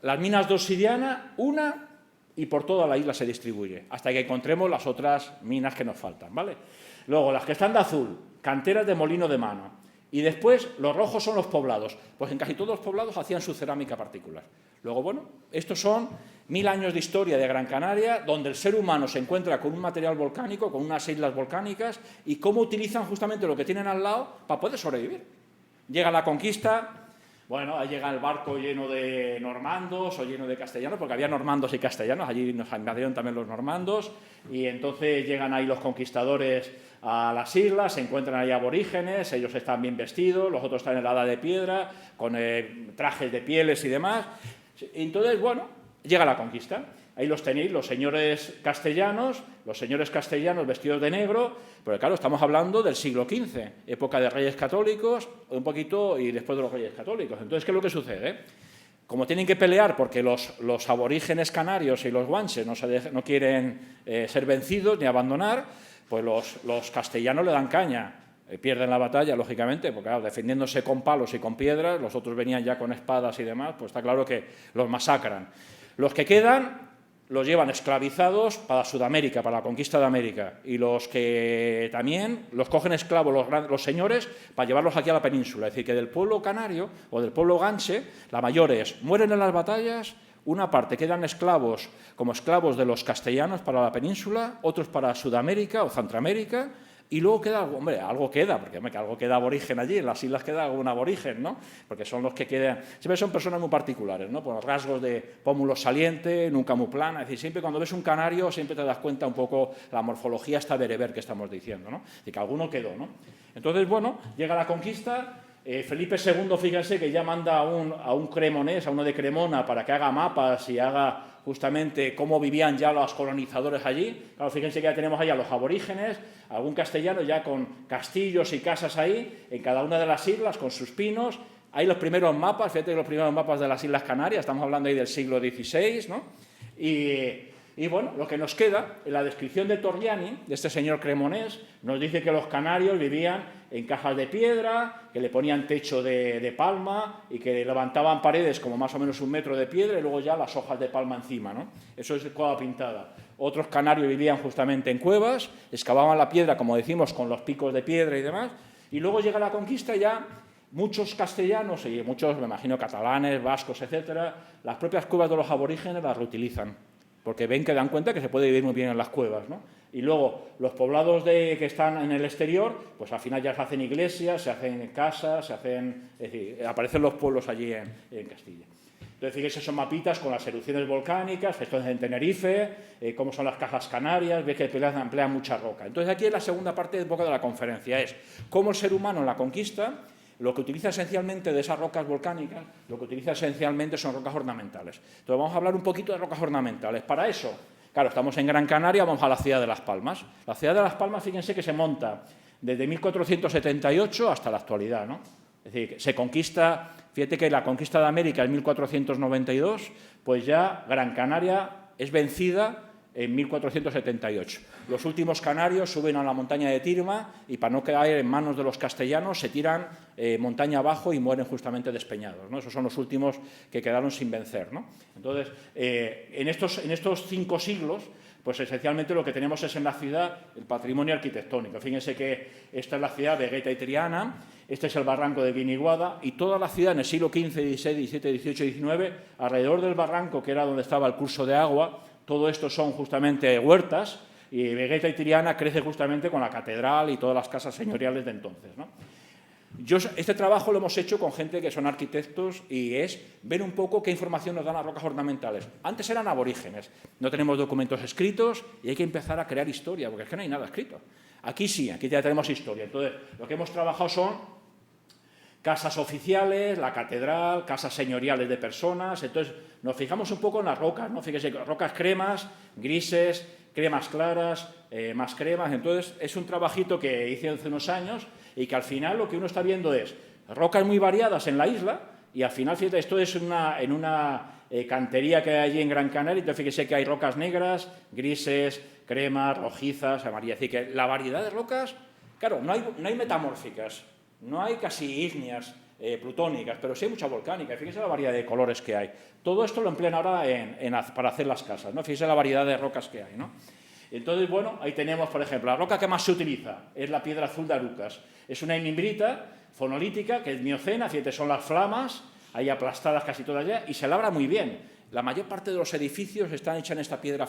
Las minas de obsidiana, una, y por toda la isla se distribuye, hasta que encontremos las otras minas que nos faltan, ¿vale? Luego, las que están de azul, canteras de molino de mano. Y después, los rojos son los poblados. Pues en casi todos los poblados hacían su cerámica particular. Luego, bueno, estos son 1000 años de historia de Gran Canaria, donde el ser humano se encuentra con un material volcánico, con unas islas volcánicas, y cómo utilizan justamente lo que tienen al lado para poder sobrevivir. Llega la conquista. Bueno, ahí llega el barco lleno de normandos o lleno de castellanos, porque había normandos y castellanos, allí nos invadieron también los normandos, y entonces llegan ahí los conquistadores a las islas, se encuentran ahí aborígenes, ellos están bien vestidos, los otros están en la edad de piedra, con trajes de pieles y demás. Entonces, bueno, llega la conquista. Ahí los tenéis, los señores castellanos vestidos de negro, pero claro, estamos hablando del siglo XV, época de reyes católicos, un poquito, y después de los reyes católicos. Entonces, ¿qué es lo que sucede? Como tienen que pelear porque los aborígenes canarios y los guanches no quieren ser vencidos ni abandonar, pues los castellanos le dan caña. Pierden la batalla, lógicamente, porque claro, defendiéndose con palos y con piedras, los otros venían ya con espadas y demás, pues está claro que los masacran. Los que quedan los llevan esclavizados para Sudamérica, para la conquista de América, y los que también los cogen esclavos los señores para llevarlos aquí a la península. Es decir, que del pueblo canario o del pueblo ganche, la mayores mueren en las batallas, una parte quedan esclavos como esclavos de los castellanos para la península, otros para Sudamérica o Centroamérica, y luego queda, hombre, algo queda, porque hombre, que algo queda aborigen allí, en las islas queda algún aborigen, ¿no? Porque son los que quedan, siempre son personas muy particulares, ¿no? Por rasgos de pómulo saliente, nunca muy plana, es decir, siempre cuando ves un canario siempre te das cuenta un poco la morfología esta bereber que estamos diciendo, ¿no? Y que alguno quedó, ¿no? Entonces, bueno, llega la conquista. Felipe II, fíjense que ya manda a un cremonés, a uno de Cremona, para que haga mapas y haga justamente cómo vivían ya los colonizadores allí. Claro, fíjense que ya tenemos ahí a los aborígenes, algún castellano ya con castillos y casas ahí, en cada una de las islas, con sus pinos. Hay los primeros mapas, fíjate los primeros mapas de las Islas Canarias, estamos hablando ahí del siglo XVI, ¿no? Y bueno, lo que nos queda, en la descripción de Torriani, de este señor cremonés, nos dice que los canarios vivían en cajas de piedra, que le ponían techo de palma y que levantaban paredes como más o menos 1 metro de piedra y luego ya las hojas de palma encima, ¿no? Eso es cueva pintada. Otros canarios vivían justamente en cuevas, excavaban la piedra, como decimos, con los picos de piedra y demás, y luego llega la conquista ya. Muchos castellanos y muchos, me imagino, catalanes, vascos, etcétera, las propias cuevas de los aborígenes las reutilizan, porque ven que dan cuenta que se puede vivir muy bien en las cuevas, ¿no? Y luego los poblados que están en el exterior, pues al final ya se hacen iglesias, se hacen casas, es decir, aparecen los pueblos allí en Castilla. Entonces, fíjense esos mapitas con las erupciones volcánicas, esto es en Tenerife, cómo son las cajas canarias, veis que emplean mucha roca. Entonces, aquí es la segunda parte un poco de la conferencia, es cómo el ser humano en la conquista lo que utiliza esencialmente de esas rocas volcánicas, lo que utiliza esencialmente son rocas ornamentales. Entonces, vamos a hablar un poquito de rocas ornamentales. Para eso, claro, estamos en Gran Canaria, vamos a la ciudad de Las Palmas. La ciudad de Las Palmas, fíjense que se monta desde 1478 hasta la actualidad, ¿no? Es decir, se conquista, fíjate que la conquista de América en 1492, pues ya Gran Canaria es vencida en 1478. Los últimos canarios suben a la montaña de Tirma y para no caer en manos de los castellanos se tiran montaña abajo y mueren justamente despeñados, ¿no? Esos son los últimos que quedaron sin vencer, ¿no? Entonces, en estos 5 siglos, pues esencialmente lo que tenemos es en la ciudad el patrimonio arquitectónico. Fíjense que esta es la ciudad de Vegeta y Triana, este es el barranco de Guiniguada y toda la ciudad en el siglo XV, XVI, XVII, XVIII, XIX, alrededor del barranco, que era donde estaba el curso de agua, todo esto son justamente huertas y Vegeta y Triana crece justamente con la catedral y todas las casas señoriales de entonces, ¿no? Este trabajo lo hemos hecho con gente que son arquitectos y es ver un poco qué información nos dan las rocas ornamentales. Antes eran aborígenes, no tenemos documentos escritos y hay que empezar a crear historia, porque es que no hay nada escrito. Aquí sí, aquí ya tenemos historia. Entonces, lo que hemos trabajado son casas oficiales, la catedral, casas señoriales de personas. Entonces, nos fijamos un poco en las rocas, ¿no? Fíjese, rocas cremas, grises, cremas claras, más cremas. Entonces, es un trabajito que hice hace unos años y que al final lo que uno está viendo es rocas muy variadas en la isla y al final, fíjate, esto es en una cantería que hay allí en Gran Canaria. Entonces, fíjese que hay rocas negras, grises, cremas, rojizas, amarillas. Es decir, que la variedad de rocas, claro, no hay metamórficas, no hay casi ígneas plutónicas, pero sí hay mucha volcánica. Fíjense la variedad de colores que hay. Todo esto lo emplean ahora para hacer las casas, ¿no? Fíjense la variedad de rocas que hay, ¿no? Entonces, bueno, ahí tenemos, por ejemplo, la roca que más se utiliza es la piedra azul de Arucas. Es una inimbrita fonolítica que es miocena, fíjate, son las flamas, ahí aplastadas casi todas ya, y se labra muy bien. La mayor parte de los edificios están hechos en esta piedra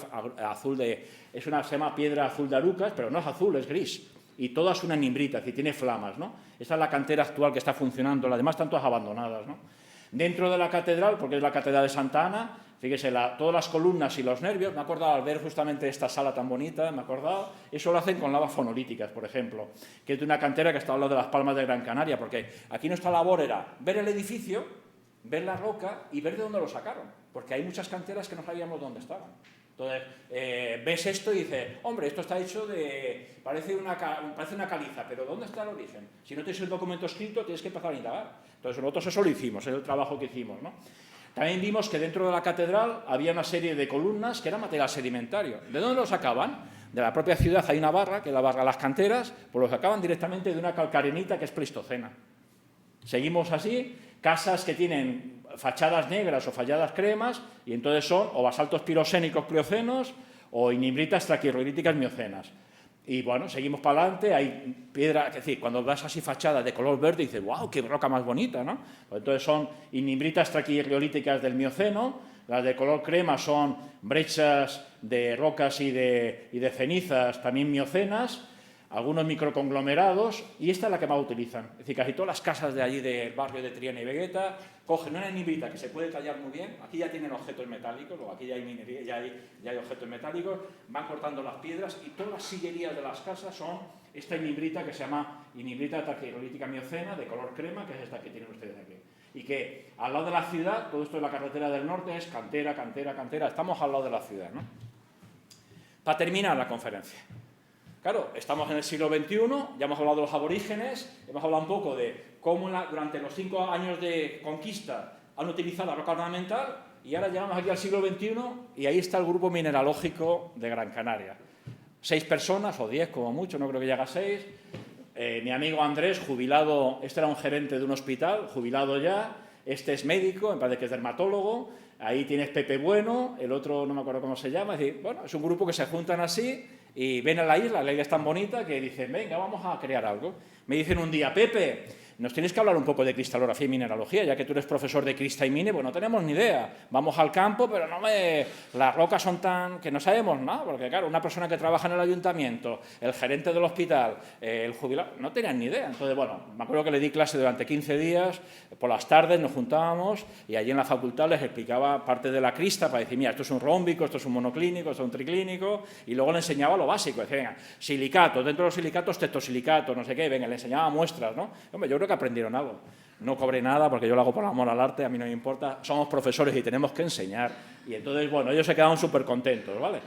azul se llama piedra azul de Arucas, pero no es azul, es gris. Y toda es una nimbrita, es decir, tiene flamas, ¿no? Esa es la cantera actual que está funcionando, las demás están todas abandonadas, ¿no? Dentro de la catedral, porque es la catedral de Santa Ana, fíjese, todas las columnas y los nervios, me he acordado al ver justamente esta sala tan bonita, me he acordado, eso lo hacen con lavas fonolíticas, por ejemplo, que es de una cantera que está al lado de Las Palmas de Gran Canaria, porque aquí nuestra labor era ver el edificio, ver la roca y ver de dónde lo sacaron, porque hay muchas canteras que no sabíamos dónde estaban. Entonces, ves esto y dices, hombre, esto está hecho de... Parece una caliza, pero ¿dónde está el origen? Si no tienes el documento escrito, tienes que empezar a indagar. Entonces, nosotros eso lo hicimos, es el trabajo que hicimos, ¿no? También vimos que dentro de la catedral había una serie de columnas que eran material sedimentario. ¿De dónde lo sacaban? De la propia ciudad hay una barra, que es la barra de las canteras, pues lo sacaban directamente de una calcarenita que es pleistocena. Seguimos así, casas que tienen fachadas negras o fachadas cremas, y entonces son o basaltos pirosénicos pliocenos o inimbritas traquirroíticas miocenas. Y bueno, seguimos para adelante, hay piedra, es decir, cuando vas así fachadas de color verde, dices, wow, qué roca más bonita, ¿no? Pues entonces son inimbritas traquirroíticas del mioceno, las de color crema son brechas de rocas y de cenizas también miocenas, algunos microconglomerados, y esta es la que más utilizan. Es decir, casi todas las casas de allí del barrio de Triana y Vegeta cogen una inimbrita que se puede tallar muy bien, aquí ya tienen objetos metálicos, o aquí ya hay minería, ya hay objetos metálicos, van cortando las piedras y todas las sillerías de las casas son esta inimbrita que se llama inimbrita traquirolítica miocena de color crema, que es esta que tienen ustedes aquí. Y que al lado de la ciudad, todo esto de la carretera del norte es cantera, cantera, cantera, estamos al lado de la ciudad, ¿no? Para terminar la conferencia. Claro, estamos en el siglo XXI, ya hemos hablado de los aborígenes, hemos hablado un poco de cómo durante los 5 años de conquista han utilizado la roca ornamental y ahora llegamos aquí al siglo XXI y ahí está el grupo mineralógico de Gran Canaria. 6 personas o 10 como mucho, no creo que llegue a 6. Mi amigo Andrés, jubilado, este era un gerente de un hospital, jubilado ya, este es médico, me parece que es dermatólogo, ahí tienes Pepe Bueno, el otro no me acuerdo cómo se llama, es decir, bueno, es un grupo que se juntan así y ven a la isla es tan bonita que dicen, venga, vamos a crear algo. Me dicen un día, Pepe, nos tienes que hablar un poco de cristalografía y mineralogía, ya que tú eres profesor de crista y mine, pues no tenemos ni idea. Vamos al campo, pero las rocas son tan... que no sabemos nada, porque claro, una persona que trabaja en el ayuntamiento, el gerente del hospital, el jubilado, no tenían ni idea. Entonces, bueno, me acuerdo que le di clase durante 15 días, por las tardes nos juntábamos y allí en la facultad les explicaba parte de la crista para decir, mira, esto es un rómbico, esto es un monoclínico, esto es un triclínico, y luego le enseñaba lo básico, decía, venga, silicatos, dentro de los silicatos, tectosilicatos, no sé qué, venga, le enseñaba muestras, ¿no? Hombre, yo creo que aprendieron algo. No cobré nada porque yo lo hago por amor al arte, a mí no me importa, somos profesores y tenemos que enseñar. Y entonces, bueno, ellos se quedaban súper contentos, ¿vale?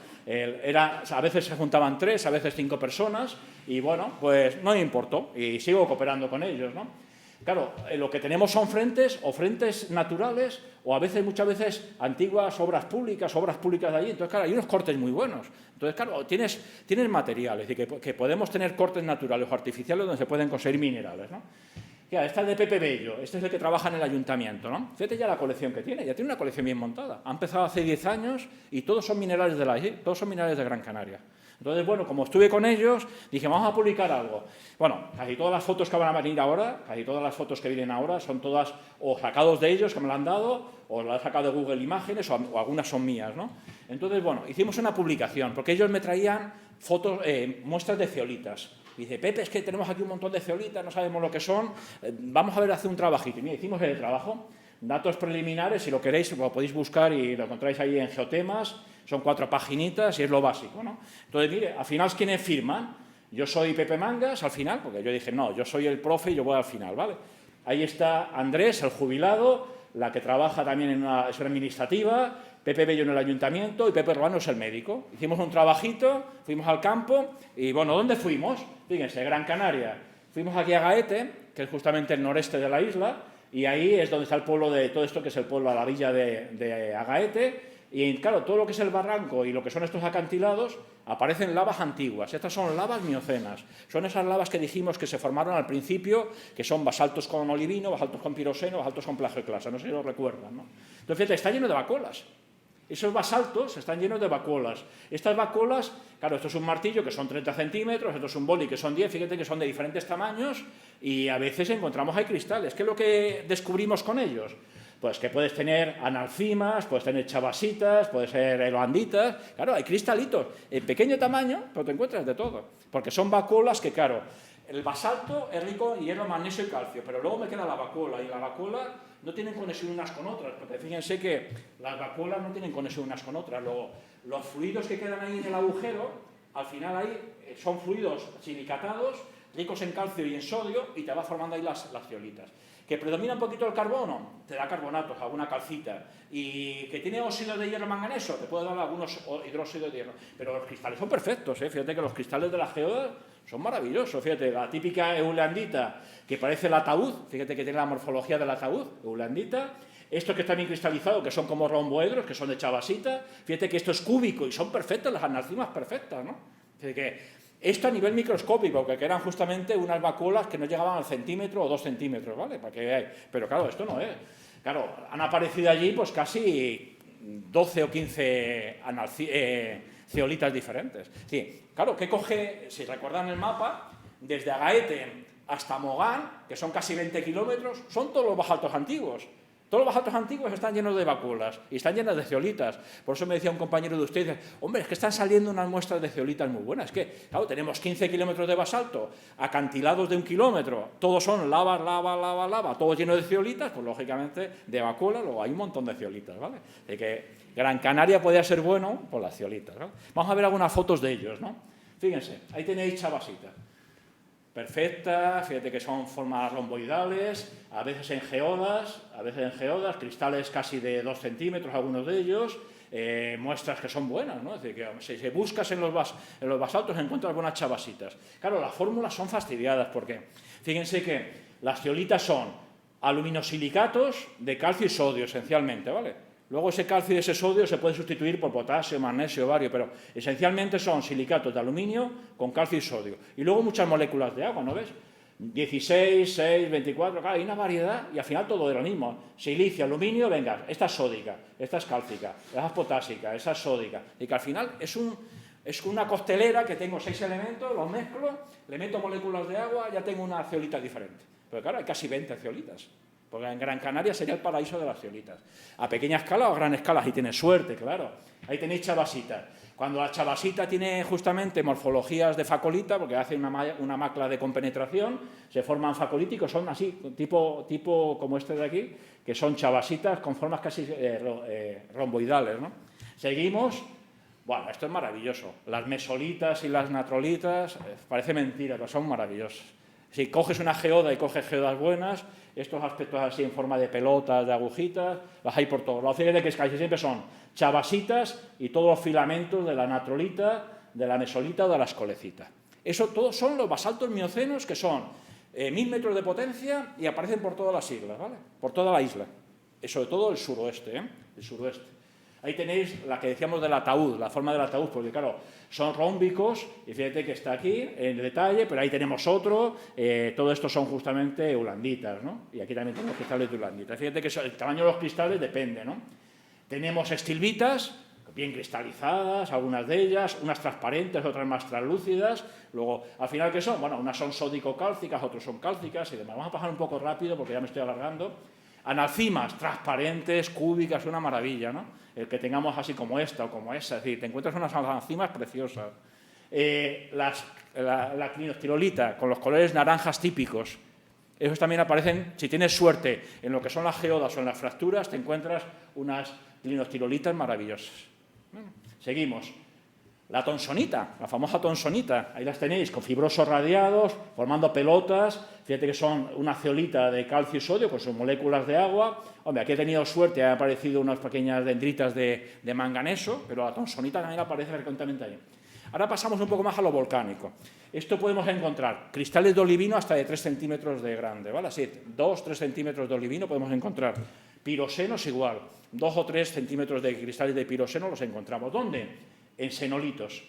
A veces se juntaban 3, a veces 5 personas y, bueno, pues no me importó y sigo cooperando con ellos, ¿no? Claro, lo que tenemos son frentes o frentes naturales o a veces, muchas veces, antiguas obras públicas de allí. Entonces, claro, hay unos cortes muy buenos. Entonces, claro, tienes material, es decir, que podemos tener cortes naturales o artificiales donde se pueden conseguir minerales, ¿no? Esta es de Pepe Bello, este es el que trabaja en el ayuntamiento, ¿no? Fíjate ya la colección que tiene, ya tiene una colección bien montada. Ha empezado hace 10 años y todos son minerales todos son minerales de Gran Canaria. Entonces, bueno, como estuve con ellos, dije, vamos a publicar algo. Bueno, casi todas las fotos que van a venir ahora, casi todas las fotos que vienen ahora son todas o sacados de ellos, que me lo han dado, o las he sacado de Google Imágenes, o algunas son mías, ¿no? Entonces, bueno, hicimos una publicación, porque ellos me traían fotos, muestras de zeolitas. Y dice, Pepe, es que tenemos aquí un montón de zeolitas, no sabemos lo que son, vamos a ver, hacer un trabajito. Y mira, hicimos el trabajo, datos preliminares, si lo queréis, lo podéis buscar y lo encontráis ahí en Geotemas, son 4 paginitas y es lo básico, ¿no? Entonces, mire, al final, ¿quiénes firman? Yo soy Pepe Mangas, al final, porque yo dije, no, yo soy el profe y yo voy al final, ¿vale? Ahí está Andrés, el jubilado, la que trabaja también es una administrativa, Pepe Bello en el ayuntamiento y Pepe Urbano es el médico. Hicimos un trabajito, fuimos al campo y, bueno, ¿dónde fuimos? Fíjense, Gran Canaria. Fuimos aquí a Gaete, que es justamente el noreste de la isla, y ahí es donde está el pueblo de todo esto, que es el pueblo a la villa de Agaete. Y, claro, todo lo que es el barranco y lo que son estos acantilados, aparecen lavas antiguas. Estas son lavas miocenas. Son esas lavas que dijimos que se formaron al principio, que son basaltos con olivino, basaltos con piroseno, basaltos con plagioclasa. No sé si lo recuerdan, ¿no? Entonces, fíjate, está lleno de vacuolas. Esos basaltos están llenos de vacuolas. Estas vacuolas, claro, esto es un martillo que son 30 centímetros, esto es un boli que son 10, fíjate que son de diferentes tamaños y a veces encontramos ahí cristales. ¿Qué es lo que descubrimos con ellos? Pues que puedes tener analcimas, puedes tener chavasitas, puedes ser eloanditas. Claro, hay cristalitos en pequeño tamaño, pero te encuentras de todo. Porque son vacuolas que, claro, el basalto es rico en hierro, magnesio y calcio, pero luego me queda la vacuola y la vacuola no tienen conexión unas con otras, porque fíjense que las vacuolas no tienen conexión unas con otras. Los fluidos que quedan ahí en el agujero, al final ahí son fluidos silicatados, ricos en calcio y en sodio, y te va formando ahí las zeolitas. ¿Que predomina un poquito el carbono? Te da carbonatos, alguna calcita. ¿Y que tiene óxido de hierro manganeso? Te puede dar algunos hidróxidos de hierro. Pero los cristales son perfectos, ¿eh? Fíjate que los cristales de la geoda son maravillosos. Fíjate, la típica eulandita, que parece el ataúd, fíjate que tiene la morfología del ataúd, eulandita. Estos que están bien cristalizados, que son como romboedros, que son de chavasita. Fíjate que esto es cúbico y son perfectas, las analcimas perfectas, ¿no? Fíjate que esto a nivel microscópico, que eran justamente unas vacuolas que no llegaban al centímetro o 2 centímetros, ¿vale? Para que veáis. Pero claro, esto no es. Claro, han aparecido allí pues casi 12 o 15 zeolitas diferentes. Sí, claro, ¿qué coge? Si recuerdan el mapa, desde Agaete hasta Mogán, que son casi 20 kilómetros, son todos los basaltos antiguos. Todos los basaltos antiguos están llenos de vacuolas y están llenos de zeolitas. Por eso me decía un compañero de ustedes, hombre, es que están saliendo unas muestras de zeolitas muy buenas. Es que, claro, tenemos 15 kilómetros de basalto, acantilados de 1 kilómetro, todos son lava, todos llenos de zeolitas, pues lógicamente de vacuola luego hay un montón de zeolitas, ¿vale? De que Gran Canaria podía ser bueno por las zeolitas, ¿no? Vamos a ver algunas fotos de ellos, ¿no? Fíjense, ahí tenéis chavasita. Perfectas, fíjate que son formas romboidales, a veces en geodas, cristales casi de 2 centímetros, algunos de ellos, muestras que son buenas, ¿no? Es decir, que si buscas en los basaltos encuentras algunas chavasitas. Claro, las fórmulas son fastidiadas porque, fíjense que las zeolitas son aluminosilicatos de calcio y sodio, esencialmente, ¿vale? Luego ese calcio y ese sodio se puede sustituir por potasio, magnesio, bario, pero esencialmente son silicatos de aluminio con calcio y sodio. Y luego muchas moléculas de agua, ¿no ves? 16, 6, 24, claro, hay una variedad y al final todo de lo mismo. Silicio, aluminio, venga, esta es sódica, esta es cálcica, esta es potásica, esta es sódica. Y que al final es una costelera que tengo 6 elementos, los mezclo, le meto moléculas de agua, ya tengo una zeolita diferente. Pero claro, hay casi 20 zeolitas, porque en Gran Canaria sería el paraíso de las zeolitas. A pequeña escala o a gran escala, ahí tenéis suerte, claro. Ahí tenéis chavasita. Cuando la chavasita tiene justamente morfologías de facolita, porque hace una macla de compenetración, se forman facolíticos, son así, tipo como este de aquí, que son chavasitas con formas casi romboidales, ¿no? Seguimos. Bueno, esto es maravilloso. Las mesolitas y las natrolitas, parece mentira, pero son maravillosas. Si coges una geoda y coges geodas buenas, estos aspectos así en forma de pelotas, de agujitas, las hay por todos. Los auxiliares de que casi siempre son chavasitas y todos los filamentos de la natrolita, de la mesolita o de la escolecita. Eso todos son los basaltos miocenos que son 1000 metros de potencia y aparecen por todas las islas, ¿vale? Por toda la isla. Y sobre todo el suroeste, el suroeste. Ahí tenéis la que decíamos del ataúd, la forma del ataúd, porque claro, son rómbicos, y fíjate que está aquí en detalle, pero ahí tenemos otro, todo esto son justamente eulanditas, ¿no? Y aquí también tenemos cristales de eulandita. Fíjate que el tamaño de los cristales depende, ¿no? Tenemos estilbitas, bien cristalizadas, algunas de ellas, unas transparentes, otras más translúcidas. Luego, al final, ¿qué son? Bueno, unas son sódico-cálcicas, otras son cálcicas y demás. Vamos a pasar un poco rápido porque ya me estoy alargando. Analcimas, transparentes, cúbicas, una maravilla, ¿no? El que tengamos así como esta o como esa, es decir, te encuentras unas analcimas preciosas. La clinostirolita, con los colores naranjas típicos, esos también aparecen, si tienes suerte, en lo que son las geodas o en las fracturas, te encuentras unas clinostirolitas maravillosas. Bueno, seguimos. La tonsonita, la famosa tonsonita, ahí las tenéis, con fibrosos radiados, formando pelotas. Fíjate que son una zeolita de calcio y sodio con sus moléculas de agua. Hombre, aquí he tenido suerte, han aparecido unas pequeñas dendritas de manganeso, pero la tonsonita también aparece frecuentemente ahí. Ahora pasamos un poco más a lo volcánico. Esto podemos encontrar cristales de olivino hasta de 3 centímetros de grande, ¿vale? Así, 2-3 centímetros de olivino podemos encontrar. Pirosenos igual, 2 o 3 centímetros de cristales de piroseno los encontramos. ¿Dónde? En senolitos.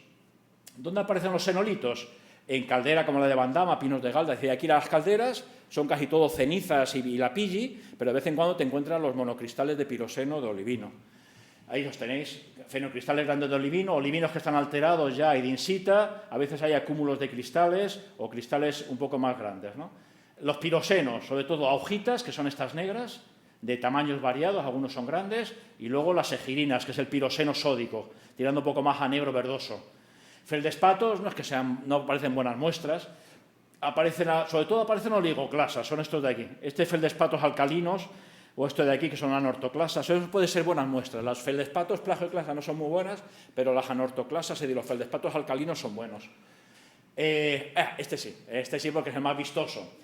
¿Dónde aparecen los senolitos? En caldera como la de Bandama, Pinos de Galda. Es decir, aquí las calderas son casi todo cenizas y lapilli, pero de vez en cuando te encuentras los monocristales de piroseno de olivino. Ahí los tenéis, fenocristales grandes de olivino, olivinos que están alterados ya idinsita, a veces hay acúmulos de cristales o cristales un poco más grandes, ¿no? Los pirosenos, sobre todo hojitas, que son estas negras, de tamaños variados, algunos son grandes, y luego las egirinas, que es el piroseno sódico, tirando un poco más a negro verdoso. Feldespatos, no es que sean, no parecen buenas muestras, sobre todo aparecen oligoclasas, son estos de aquí. Feldespatos alcalinos, o esto de aquí, que son anortoclasas, eso puede ser buenas muestras. Las feldespatos plagioclasas no son muy buenas, pero las anortoclasas y los feldespatos alcalinos son buenos. Este sí, porque es el más vistoso.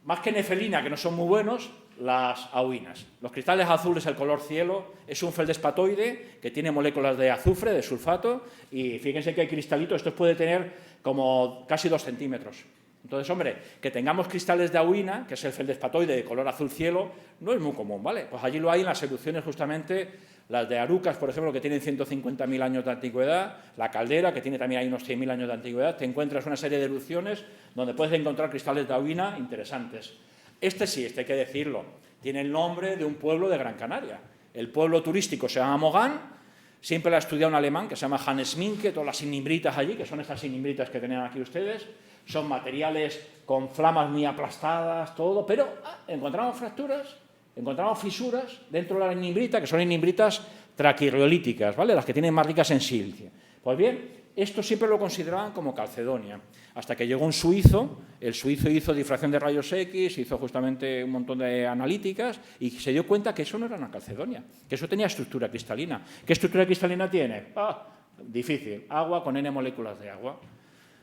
Más que nefelina, que no son muy buenos, las auinas. Los cristales azules, el color cielo, es un feldespatoide que tiene moléculas de azufre, de sulfato, y fíjense que hay cristalitos, estos puede tener como casi 2 centímetros. Entonces, hombre, que tengamos cristales de auina, que es el feldespatoide de color azul cielo, no es muy común, ¿vale? Pues allí lo hay en las erupciones justamente, las de Arucas, por ejemplo, que tienen 150.000 años de antigüedad, la Caldera, que tiene también ahí unos 100.000 años de antigüedad, te encuentras una serie de erupciones donde puedes encontrar cristales de auina interesantes. Este hay que decirlo, tiene el nombre de un pueblo de Gran Canaria. El pueblo turístico se llama Mogán, siempre lo ha estudiado un alemán que se llama Hannes Minke, todas las sinimbritas allí, que son estas sinimbritas que tenían aquí ustedes, son materiales con flamas muy aplastadas, todo, pero encontramos fracturas, encontramos fisuras dentro de la sinimbrita, que son sinimbritas traquirriolíticas, ¿vale? Las que tienen más ricas en silicio. Pues bien, esto siempre lo consideraban como calcedonia, hasta que llegó un suizo, el suizo hizo difracción de rayos X, hizo justamente un montón de analíticas y se dio cuenta que eso no era una calcedonia, que eso tenía estructura cristalina. ¿Qué estructura cristalina tiene? Difícil, agua con N moléculas de agua.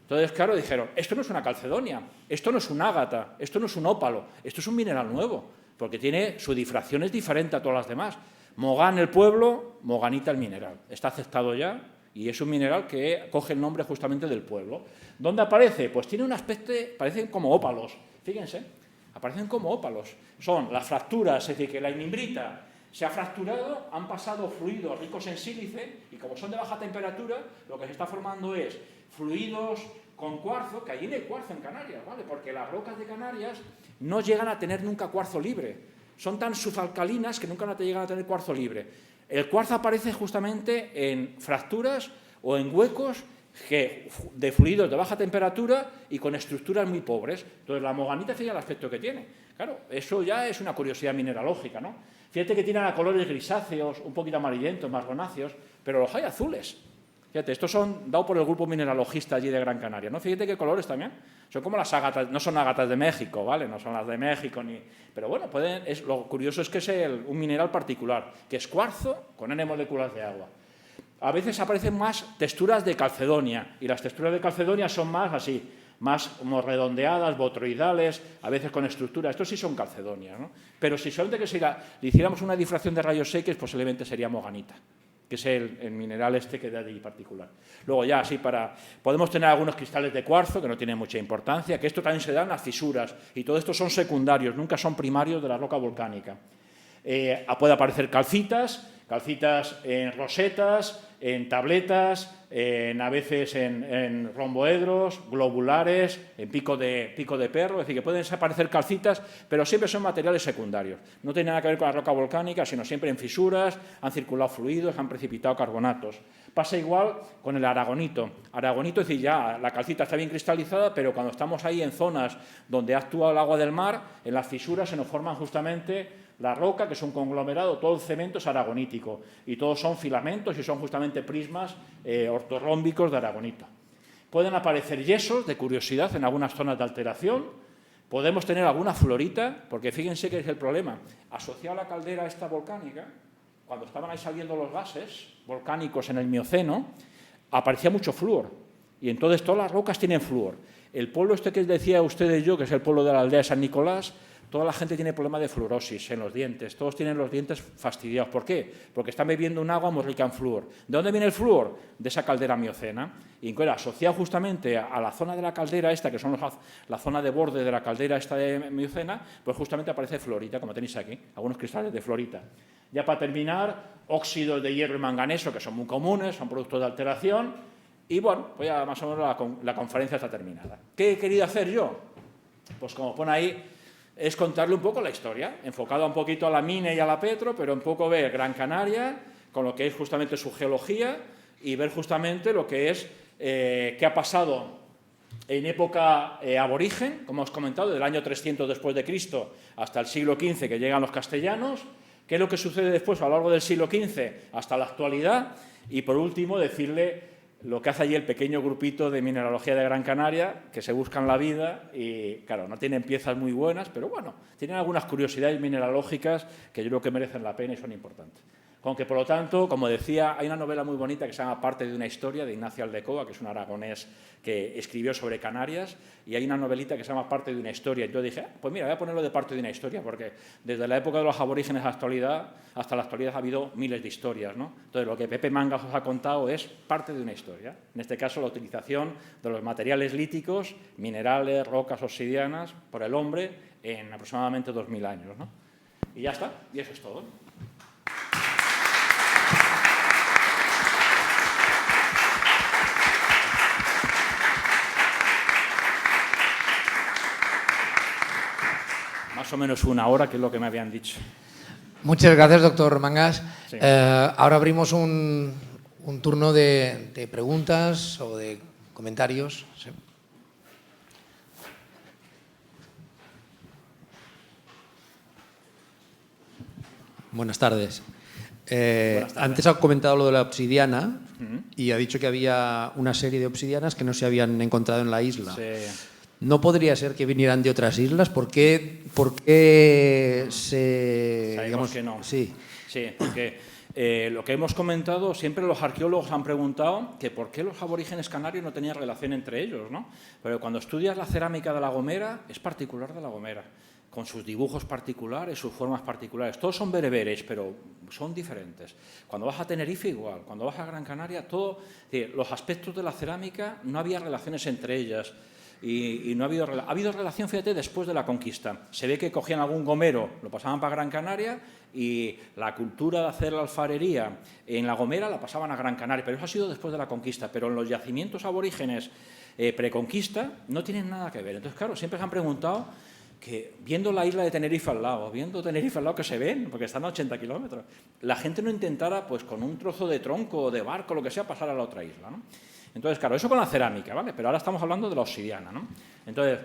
Entonces, claro, dijeron, esto no es una calcedonia, esto no es un ágata, esto no es un ópalo, esto es un mineral nuevo, porque tiene su difracción es diferente a todas las demás. Mogán el pueblo, moganita el mineral. Está aceptado ya y es un mineral que coge el nombre justamente del pueblo. ¿Dónde aparece? Pues tiene un aspecto, parecen como ópalos, fíjense, aparecen como ópalos. Son las fracturas, es decir, que la inimbrita se ha fracturado, han pasado fluidos ricos en sílice y como son de baja temperatura, lo que se está formando es fluidos con cuarzo, que allí no hay cuarzo en Canarias, ¿vale? Porque las rocas de Canarias no llegan a tener nunca cuarzo libre. Son tan subalcalinas que nunca llegan a tener cuarzo libre. El cuarzo aparece justamente en fracturas o en huecos de fluidos de baja temperatura y con estructuras muy pobres. Entonces, la moganita, fíjate el aspecto que tiene. Claro, eso ya es una curiosidad mineralógica, ¿no? Fíjate que tienen a colores grisáceos, un poquito amarillentos, marronáceos, pero los hay azules. Fíjate, estos son dados por el grupo mineralogista allí de Gran Canaria, ¿no? Fíjate qué colores también. Son como las ágatas, no son ágatas de México, ¿vale? No son las de México ni... Pero bueno, lo curioso es que es un mineral particular, que es cuarzo con N moléculas de agua. A veces aparecen más texturas de calcedonia, y las texturas de calcedonia son más así, más como redondeadas, botroidales, a veces con estructura. Estos sí son calcedonias, ¿no? Pero si solamente que le hiciéramos una difracción de rayos X, posiblemente sería moganita, que es el mineral que da de ahí particular. Luego ya así podemos tener algunos cristales de cuarzo, que no tienen mucha importancia, que esto también se da en las fisuras, y todo esto son secundarios, nunca son primarios de la roca volcánica. Puede aparecer calcitas en rosetas, en tabletas, a veces en romboedros, globulares, en pico de perro, es decir, que pueden aparecer calcitas, pero siempre son materiales secundarios. No tienen nada que ver con la roca volcánica, sino siempre en fisuras, han circulado fluidos, han precipitado carbonatos. Pasa igual con el aragonito. Aragonito, es decir, ya la calcita está bien cristalizada, pero cuando estamos ahí en zonas donde ha actuado el agua del mar, en las fisuras se nos forman justamente la roca, que es un conglomerado, todo el cemento es aragonítico y todos son filamentos y son justamente prismas ortorrómbicos de aragonito. Pueden aparecer yesos, de curiosidad, en algunas zonas de alteración. Podemos tener alguna florita, porque fíjense que es el problema. Asociado a la caldera esta volcánica, cuando estaban ahí saliendo los gases volcánicos en el Mioceno, aparecía mucho flúor. Y entonces todas las rocas tienen flúor. El pueblo que decía ustedes yo, que es el pueblo de la aldea de San Nicolás, toda la gente tiene problemas de fluorosis en los dientes, todos tienen los dientes fastidiados. ¿Por qué? Porque están bebiendo un agua muy rica en flúor. ¿De dónde viene el flúor? De esa caldera miocena. Y asociado justamente a la zona de la caldera esta, que son la zona de borde de la caldera esta de miocena, pues justamente aparece fluorita, como tenéis aquí, algunos cristales de fluorita. Ya para terminar, óxidos de hierro y manganeso, que son muy comunes, son productos de alteración. Y bueno, pues ya más o menos la conferencia está terminada. ¿Qué he querido hacer yo? Pues como pone ahí, es contarle un poco la historia, enfocada un poquito a la Mine y a la Petro, pero un poco ver Gran Canaria, con lo que es justamente su geología, y ver justamente lo que es qué ha pasado en época aborigen, como os he comentado, del año 300 después de Cristo hasta el siglo XV, que llegan los castellanos, qué es lo que sucede después a lo largo del siglo XV hasta la actualidad, y por último decirle lo que hace allí el pequeño grupito de mineralogía de Gran Canaria, que se buscan la vida y, claro, no tienen piezas muy buenas, pero bueno, tienen algunas curiosidades mineralógicas que yo creo que merecen la pena y son importantes. Con que, por lo tanto, como decía, hay una novela muy bonita que se llama Parte de una historia, de Ignacio Aldecoa, que es un aragonés que escribió sobre Canarias, y hay una novelita que se llama Parte de una historia. Y yo dije, pues mira, voy a ponerlo de parte de una historia, porque desde la época de los aborígenes hasta la actualidad ha habido miles de historias, ¿no? Entonces, lo que Pepe Mangas os ha contado es parte de una historia. En este caso, la utilización de los materiales líticos, minerales, rocas obsidianas, por el hombre en aproximadamente 2000 años, ¿no? Y ya está, y eso es todo. Más o menos una hora, que es lo que me habían dicho. Muchas gracias, doctor Mangas. Sí. Ahora abrimos un turno de preguntas o de comentarios. Sí. Buenas tardes. Antes ha comentado lo de la obsidiana y ha dicho que había una serie de obsidianas que no se habían encontrado en la isla. Sí. ¿No podría ser que vinieran de otras islas? ¿Por qué se...? Sabemos que no. Sí. Sí, porque lo que hemos comentado, siempre los arqueólogos han preguntado que por qué los aborígenes canarios no tenían relación entre ellos, ¿no? Pero cuando estudias la cerámica de La Gomera, es particular de La Gomera, con sus dibujos particulares, sus formas particulares. Todos son bereberes, pero son diferentes. Cuando vas a Tenerife, igual. Cuando vas a Gran Canaria, los aspectos de la cerámica, no había relaciones entre ellas. Y no ha habido relación, fíjate, después de la conquista. Se ve que cogían algún gomero, lo pasaban para Gran Canaria y la cultura de hacer la alfarería en La Gomera la pasaban a Gran Canaria, pero eso ha sido después de la conquista. Pero en los yacimientos aborígenes preconquista no tienen nada que ver. Entonces, claro, siempre se han preguntado que viendo la isla de Tenerife al lado, que se ven, porque están a 80 kilómetros, la gente no intentara, pues con un trozo de tronco o de barco, lo que sea, pasar a la otra isla, ¿no? Entonces, claro, eso con la cerámica, ¿vale? Pero ahora estamos hablando de la obsidiana, ¿no? Entonces,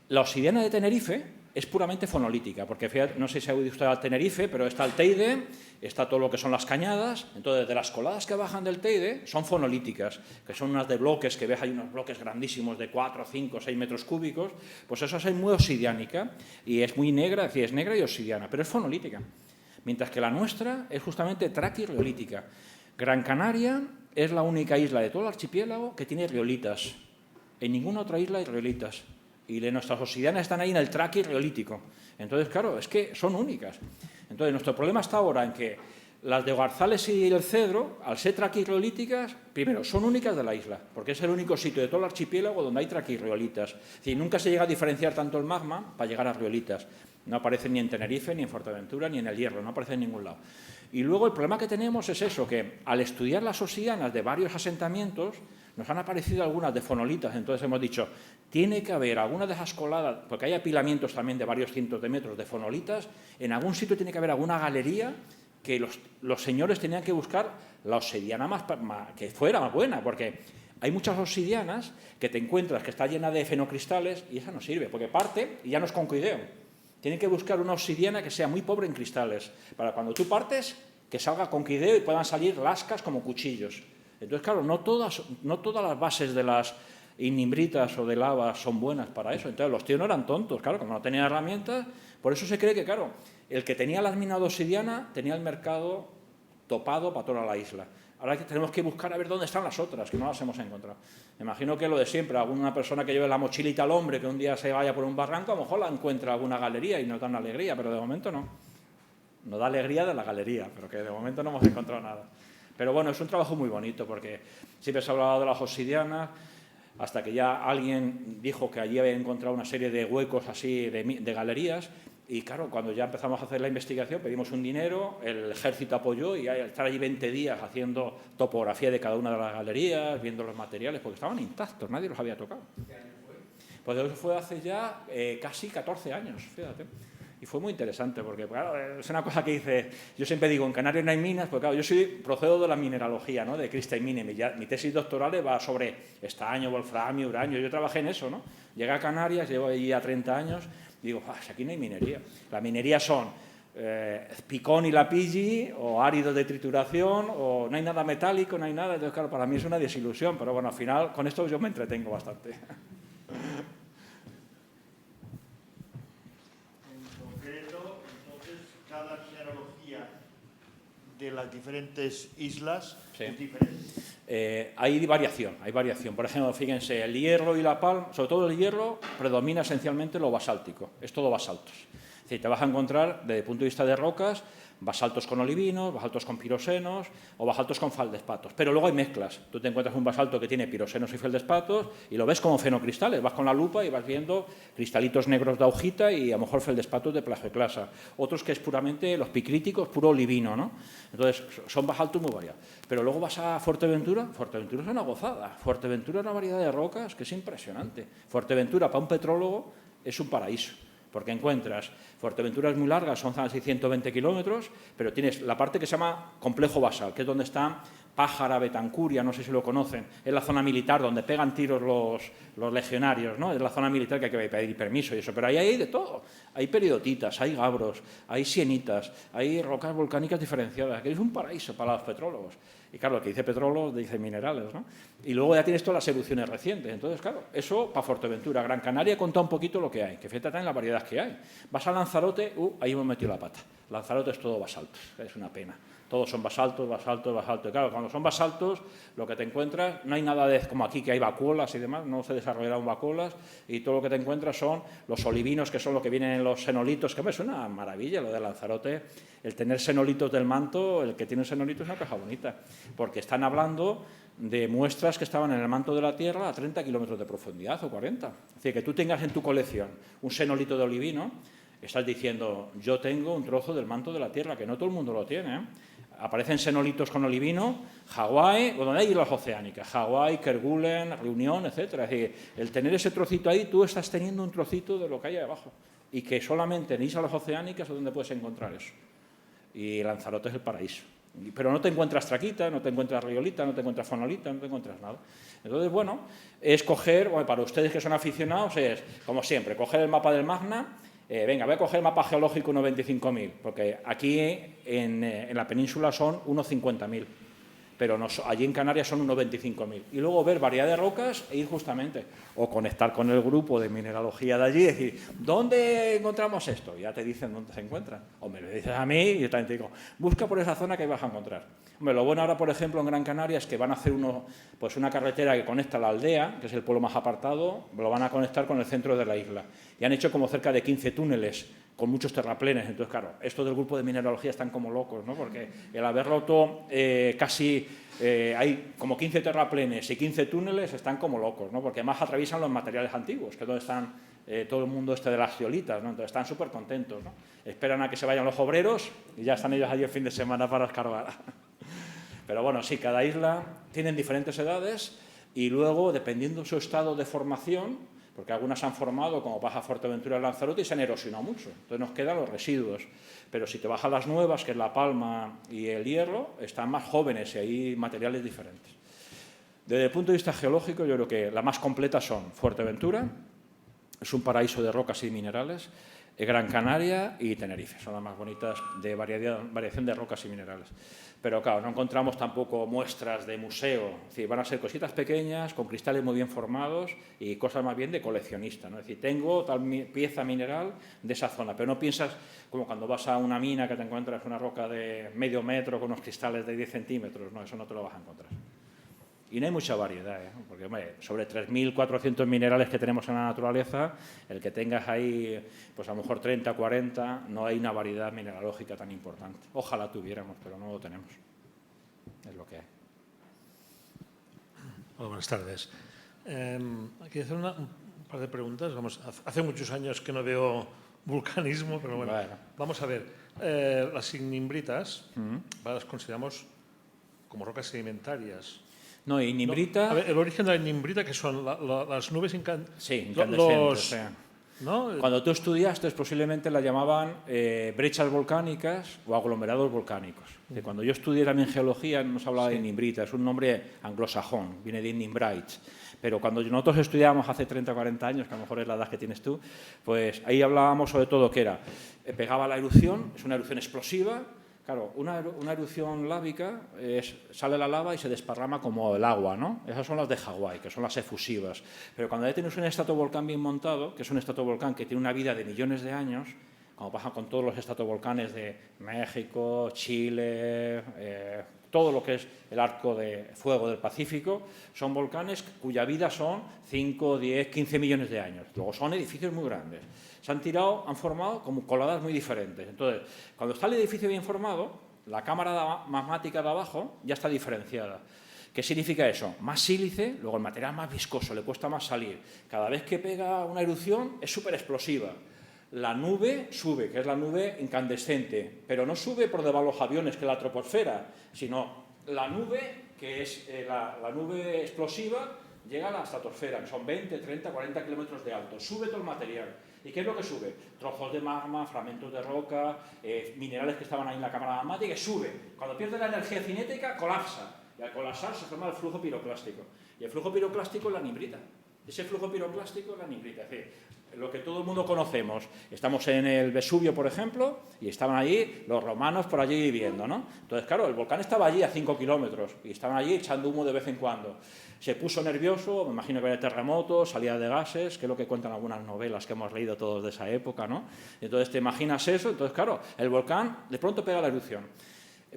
la obsidiana de Tenerife es puramente fonolítica, porque fíjate, no sé si ha oído usted al Tenerife, pero está el Teide, está todo lo que son las cañadas. Entonces, de las coladas que bajan del Teide son fonolíticas, que son unas de bloques, que ves, hay unos bloques grandísimos de 4, 5, 6 metros cúbicos, pues esa es muy obsidiánica y es muy negra, es decir, es negra y obsidiana, pero es fonolítica. Mientras que la nuestra es justamente traquirriolítica. Gran Canaria es la única isla de todo el archipiélago que tiene riolitas. En ninguna otra isla hay riolitas. Y nuestras obsidianas están ahí en el traquirriolítico. Entonces, claro, es que son únicas. Entonces, nuestro problema está ahora en que las de Garzales y el Cedro, al ser traquirriolíticas, primero, son únicas de la isla, porque es el único sitio de todo el archipiélago donde hay traquirriolitas. Es decir, nunca se llega a diferenciar tanto el magma para llegar a riolitas. No aparecen ni en Tenerife, ni en Fuerteventura, ni en el Hierro, no aparecen en ningún lado. Y luego el problema que tenemos es eso, que al estudiar las obsidianas de varios asentamientos, nos han aparecido algunas de fonolitas, entonces hemos dicho, tiene que haber alguna de esas coladas, porque hay apilamientos también de varios cientos de metros de fonolitas, en algún sitio tiene que haber alguna galería que los señores tenían que buscar la obsidiana que fuera más buena, porque hay muchas obsidianas que te encuentras que está llena de fenocristales y esa no sirve, porque parte y ya no es concoideo. Tienen que buscar una obsidiana que sea muy pobre en cristales, para cuando tú partes, que salga conquideo y puedan salir lascas como cuchillos. Entonces, claro, no todas las bases de las ignimbritas o de lava son buenas para eso. Entonces, los tíos no eran tontos, claro, como no tenían herramientas. Por eso se cree que, claro, el que tenía las minas de obsidiana tenía el mercado topado para toda la isla. Ahora tenemos que buscar a ver dónde están las otras, que no las hemos encontrado. Me imagino que lo de siempre, alguna persona que lleve la mochilita al hombre, que un día se vaya por un barranco, a lo mejor la encuentra alguna galería y nos da una alegría, pero de momento no. Nos da alegría de la galería, pero que de momento no hemos encontrado nada. Pero bueno, es un trabajo muy bonito, porque siempre se ha hablado de las obsidianas, hasta que ya alguien dijo que allí había encontrado una serie de huecos así de galerías. Y claro, cuando ya empezamos a hacer la investigación, pedimos un dinero, el ejército apoyó y estar allí 20 días haciendo topografía de cada una de las galerías, viendo los materiales, porque estaban intactos, nadie los había tocado. ¿Qué año fue? Pues eso fue hace ya casi 14 años, fíjate. Y fue muy interesante, porque claro, es una cosa que dice, yo siempre digo, en Canarias no hay minas, porque claro, procedo de la mineralogía, ¿no? De Crystal Mining. Mi tesis doctoral va sobre estaño, wolframio, uranio, yo trabajé en eso, ¿no? Llegué a Canarias, llevo allí ya 30 años, y digo, aquí no hay minería. La minería son picón y lapilli, o áridos de trituración, o no hay nada metálico, no hay nada. Entonces, claro, para mí es una desilusión, pero bueno, al final con esto yo me entretengo bastante. De las diferentes islas, sí, es diferente. Hay variación. Por ejemplo, fíjense, el hierro y la palma, sobre todo el hierro, predomina esencialmente lo basáltico, es todo basaltos. Es decir, te vas a encontrar, desde el punto de vista de rocas, basaltos con olivinos, basaltos con pirosenos o basaltos con feldespatos. Pero luego hay mezclas. Tú te encuentras un basalto que tiene pirosenos y feldespatos y lo ves como fenocristales. Vas con la lupa y vas viendo cristalitos negros de augita y a lo mejor feldespatos de plagioclasa. Otros que es puramente los picríticos, puro olivino, ¿no? Entonces, son basaltos muy variados. Pero luego vas a Fuerteventura. Fuerteventura es una gozada. Fuerteventura es una variedad de rocas que es impresionante. Fuerteventura, para un petrólogo, es un paraíso. Porque encuentras, Fuerteventura es muy larga, son casi 120 kilómetros, pero tienes la parte que se llama complejo basal, que es donde están Pájara, Betancuria, no sé si lo conocen, es la zona militar donde pegan tiros los legionarios, ¿no? Es la zona militar que hay que pedir permiso y eso, pero ahí hay de todo. Hay peridotitas, hay gabros, hay sienitas, hay rocas volcánicas diferenciadas, que es un paraíso para los petrólogos. Y claro, el que dice petróleo dice minerales, ¿no? Y luego ya tienes todas las erupciones recientes. Entonces, claro, eso para Fuerteventura. Gran Canaria conta un poquito lo que hay, que fíjate en la variedad que hay. Vas a Lanzarote, ahí hemos metido la pata. Lanzarote es todo basaltos, es una pena. Todos son basaltos, basaltos, basaltos. Y claro, cuando son basaltos, lo que te encuentras, no hay nada de como aquí que hay vacuolas y demás, no se desarrollaron vacuolas, y todo lo que te encuentras son los olivinos, que son lo que vienen en los senolitos, que es una maravilla lo de Lanzarote, el tener senolitos del manto, el que tiene un senolito es una caja bonita, porque están hablando de muestras que estaban en el manto de la Tierra a 30 kilómetros de profundidad o 40. Es decir, que tú tengas en tu colección un senolito de olivino, estás diciendo, yo tengo un trozo del manto de la Tierra, que no todo el mundo lo tiene, ¿eh? Aparecen senolitos con olivino, Hawái, o donde hay islas oceánicas, Hawái, Kerguelen, Reunión, etc. Es decir, el tener ese trocito ahí, tú estás teniendo un trocito de lo que hay abajo. Y que solamente en islas oceánicas es donde puedes encontrar eso. Y Lanzarote es el paraíso. Pero no te encuentras traquita, no te encuentras riolita, no te encuentras fonolita, no te encuentras nada. Entonces, bueno, es coger, bueno, para ustedes que son aficionados, es, como siempre, coger el mapa del Magna. Venga, voy a coger el mapa geológico 1.25.000, porque aquí en la península son 1.50.000, pero allí en Canarias son 1.25.000. Y luego ver variedad de rocas e ir justamente, o conectar con el grupo de mineralogía de allí y decir, ¿dónde encontramos esto? Y ya te dicen dónde se encuentran. O me lo dices a mí y yo también te digo, busca por esa zona que vas a encontrar. Hombre, lo bueno ahora, por ejemplo, en Gran Canaria es que van a hacer una carretera que conecta la aldea, que es el pueblo más apartado, lo van a conectar con el centro de la isla. Y han hecho como cerca de 15 túneles con muchos terraplenes. Entonces, claro, estos del grupo de mineralogía están como locos, ¿no? Porque el haber roto hay como 15 terraplenes y 15 túneles, están como locos, ¿no? Porque además atraviesan los materiales antiguos, que es donde están todo el mundo de las zeolitas, ¿no? Entonces están súper contentos, ¿no? Esperan a que se vayan los obreros y ya están ellos allí el fin de semana para escarbar. Pero bueno, sí, cada isla tienen diferentes edades y luego, dependiendo de su estado de formación, porque algunas se han formado, como Baja Fuerteventura y Lanzarote, y se han erosionado mucho. Entonces nos quedan los residuos. Pero si te vas a las nuevas, que es La Palma y el Hierro, están más jóvenes y hay materiales diferentes. Desde el punto de vista geológico, yo creo que las más completas son Fuerteventura, es un paraíso de rocas y minerales, Gran Canaria y Tenerife, son las más bonitas de variación de rocas y minerales. Pero claro, no encontramos tampoco muestras de museo, es decir, van a ser cositas pequeñas, con cristales muy bien formados y cosas más bien de coleccionista, ¿no? Es decir, tengo tal pieza mineral de esa zona, pero no piensas como cuando vas a una mina que te encuentras una roca de medio metro con unos cristales de 10 centímetros, no, eso no te lo vas a encontrar. Y no hay mucha variedad, porque hombre, sobre 3.400 minerales que tenemos en la naturaleza, el que tengas ahí, pues a lo mejor 30, 40, no hay una variedad mineralógica tan importante. Ojalá tuviéramos, pero no lo tenemos. Es lo que hay. Hola, buenas tardes. Quiero hacer un par de preguntas. Hace muchos años que no veo vulcanismo, pero bueno. Vamos a ver. Las ignimbritas las consideramos como rocas sedimentarias. No, ignimbrita... No, a ver, el origen de la ignimbrita, que son las nubes incandescentes. ¿no? Cuando tú estudiaste, posiblemente la llamaban brechas volcánicas o aglomerados volcánicos. Cuando yo estudié también geología, no se hablaba de ignimbrita, es un nombre anglosajón, viene de ignimbrites. Pero cuando nosotros estudiábamos hace 30 o 40 años, que a lo mejor es la edad que tienes tú, pues ahí hablábamos sobre todo que era, pegaba la erupción, es una erupción explosiva. Claro, una erupción lávica sale la lava y se desparrama como el agua, ¿no? Esas son las de Hawái, que son las efusivas. Pero cuando ya tienes un estratovolcán bien montado, que es un estratovolcán que tiene una vida de millones de años, como pasa con todos los estratovolcanes de México, Chile, todo lo que es el arco de fuego del Pacífico, son volcanes cuya vida son 5, 10, 15 millones de años. Luego son edificios muy grandes. Se han tirado, han formado como coladas muy diferentes. Entonces, cuando está el edificio bien formado, la cámara magmática de abajo ya está diferenciada. ¿Qué significa eso? Más sílice, luego el material más viscoso, le cuesta más salir. Cada vez que pega una erupción es súper explosiva. La nube sube, que es la nube incandescente, pero no sube por debajo de los aviones, que es la troposfera, sino la nube, que es la nube explosiva, llega a la estratosfera, que son 20, 30, 40 kilómetros de alto. Sube todo el material. ¿Y qué es lo que sube? Trozos de magma, fragmentos de roca, minerales que estaban ahí en la cámara magmática, y sube. Cuando pierde la energía cinética, colapsa. Y al colapsar se forma el flujo piroclástico. Y el flujo piroclástico es la ignimbrita. Ese flujo piroclástico es la ignimbrita. Es decir, lo que todo el mundo conocemos. Estamos en el Vesubio, por ejemplo, y estaban allí los romanos por allí viviendo, ¿no? Entonces, claro, el volcán estaba allí a 5 kilómetros y estaban allí echando humo de vez en cuando. Se puso nervioso, me imagino que había terremotos, salida de gases, que es lo que cuentan algunas novelas que hemos leído todos de esa época, ¿no? Entonces te imaginas eso, entonces claro, el volcán de pronto pega la erupción.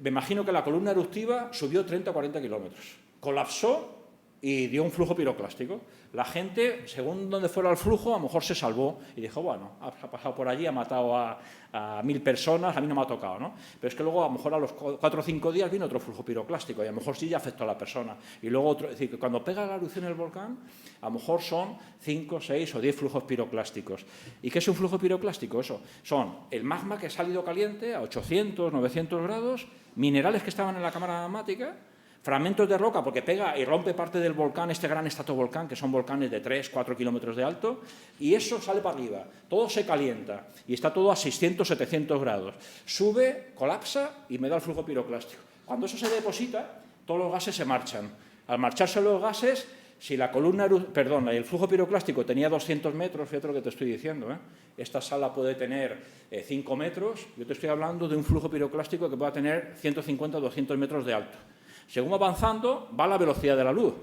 Me imagino que la columna eruptiva subió 30 o 40 kilómetros, colapsó y dio un flujo piroclástico. La gente, según donde fuera el flujo, a lo mejor se salvó y dijo, bueno, ha pasado por allí, ha matado a 1.000 personas, a mí no me ha tocado, ¿no? Pero es que luego, a lo mejor a los 4 o 5 días vino otro flujo piroclástico y a lo mejor sí ya afectó a la persona. Y luego otro, es decir, que cuando pega la erupción del volcán, a lo mejor son 5, 6 o 10 flujos piroclásticos. ¿Y qué es un flujo piroclástico? Eso, son el magma que ha salido caliente a 800, 900 grados, minerales que estaban en la cámara magmática, fragmentos de roca, porque pega y rompe parte del volcán, este gran estratovolcán, que son volcanes de 3, 4 kilómetros de alto, y eso sale para arriba, todo se calienta, y está todo a 600, 700 grados. Sube, colapsa y me da el flujo piroclástico. Cuando eso se deposita, todos los gases se marchan. Al marcharse los gases, si la columna, perdón, el flujo piroclástico tenía 200 metros, fíjate lo que te estoy diciendo, esta sala puede tener 5 metros, yo te estoy hablando de un flujo piroclástico que pueda tener 150 o 200 metros de alto. Según va avanzando, va a la velocidad de la luz.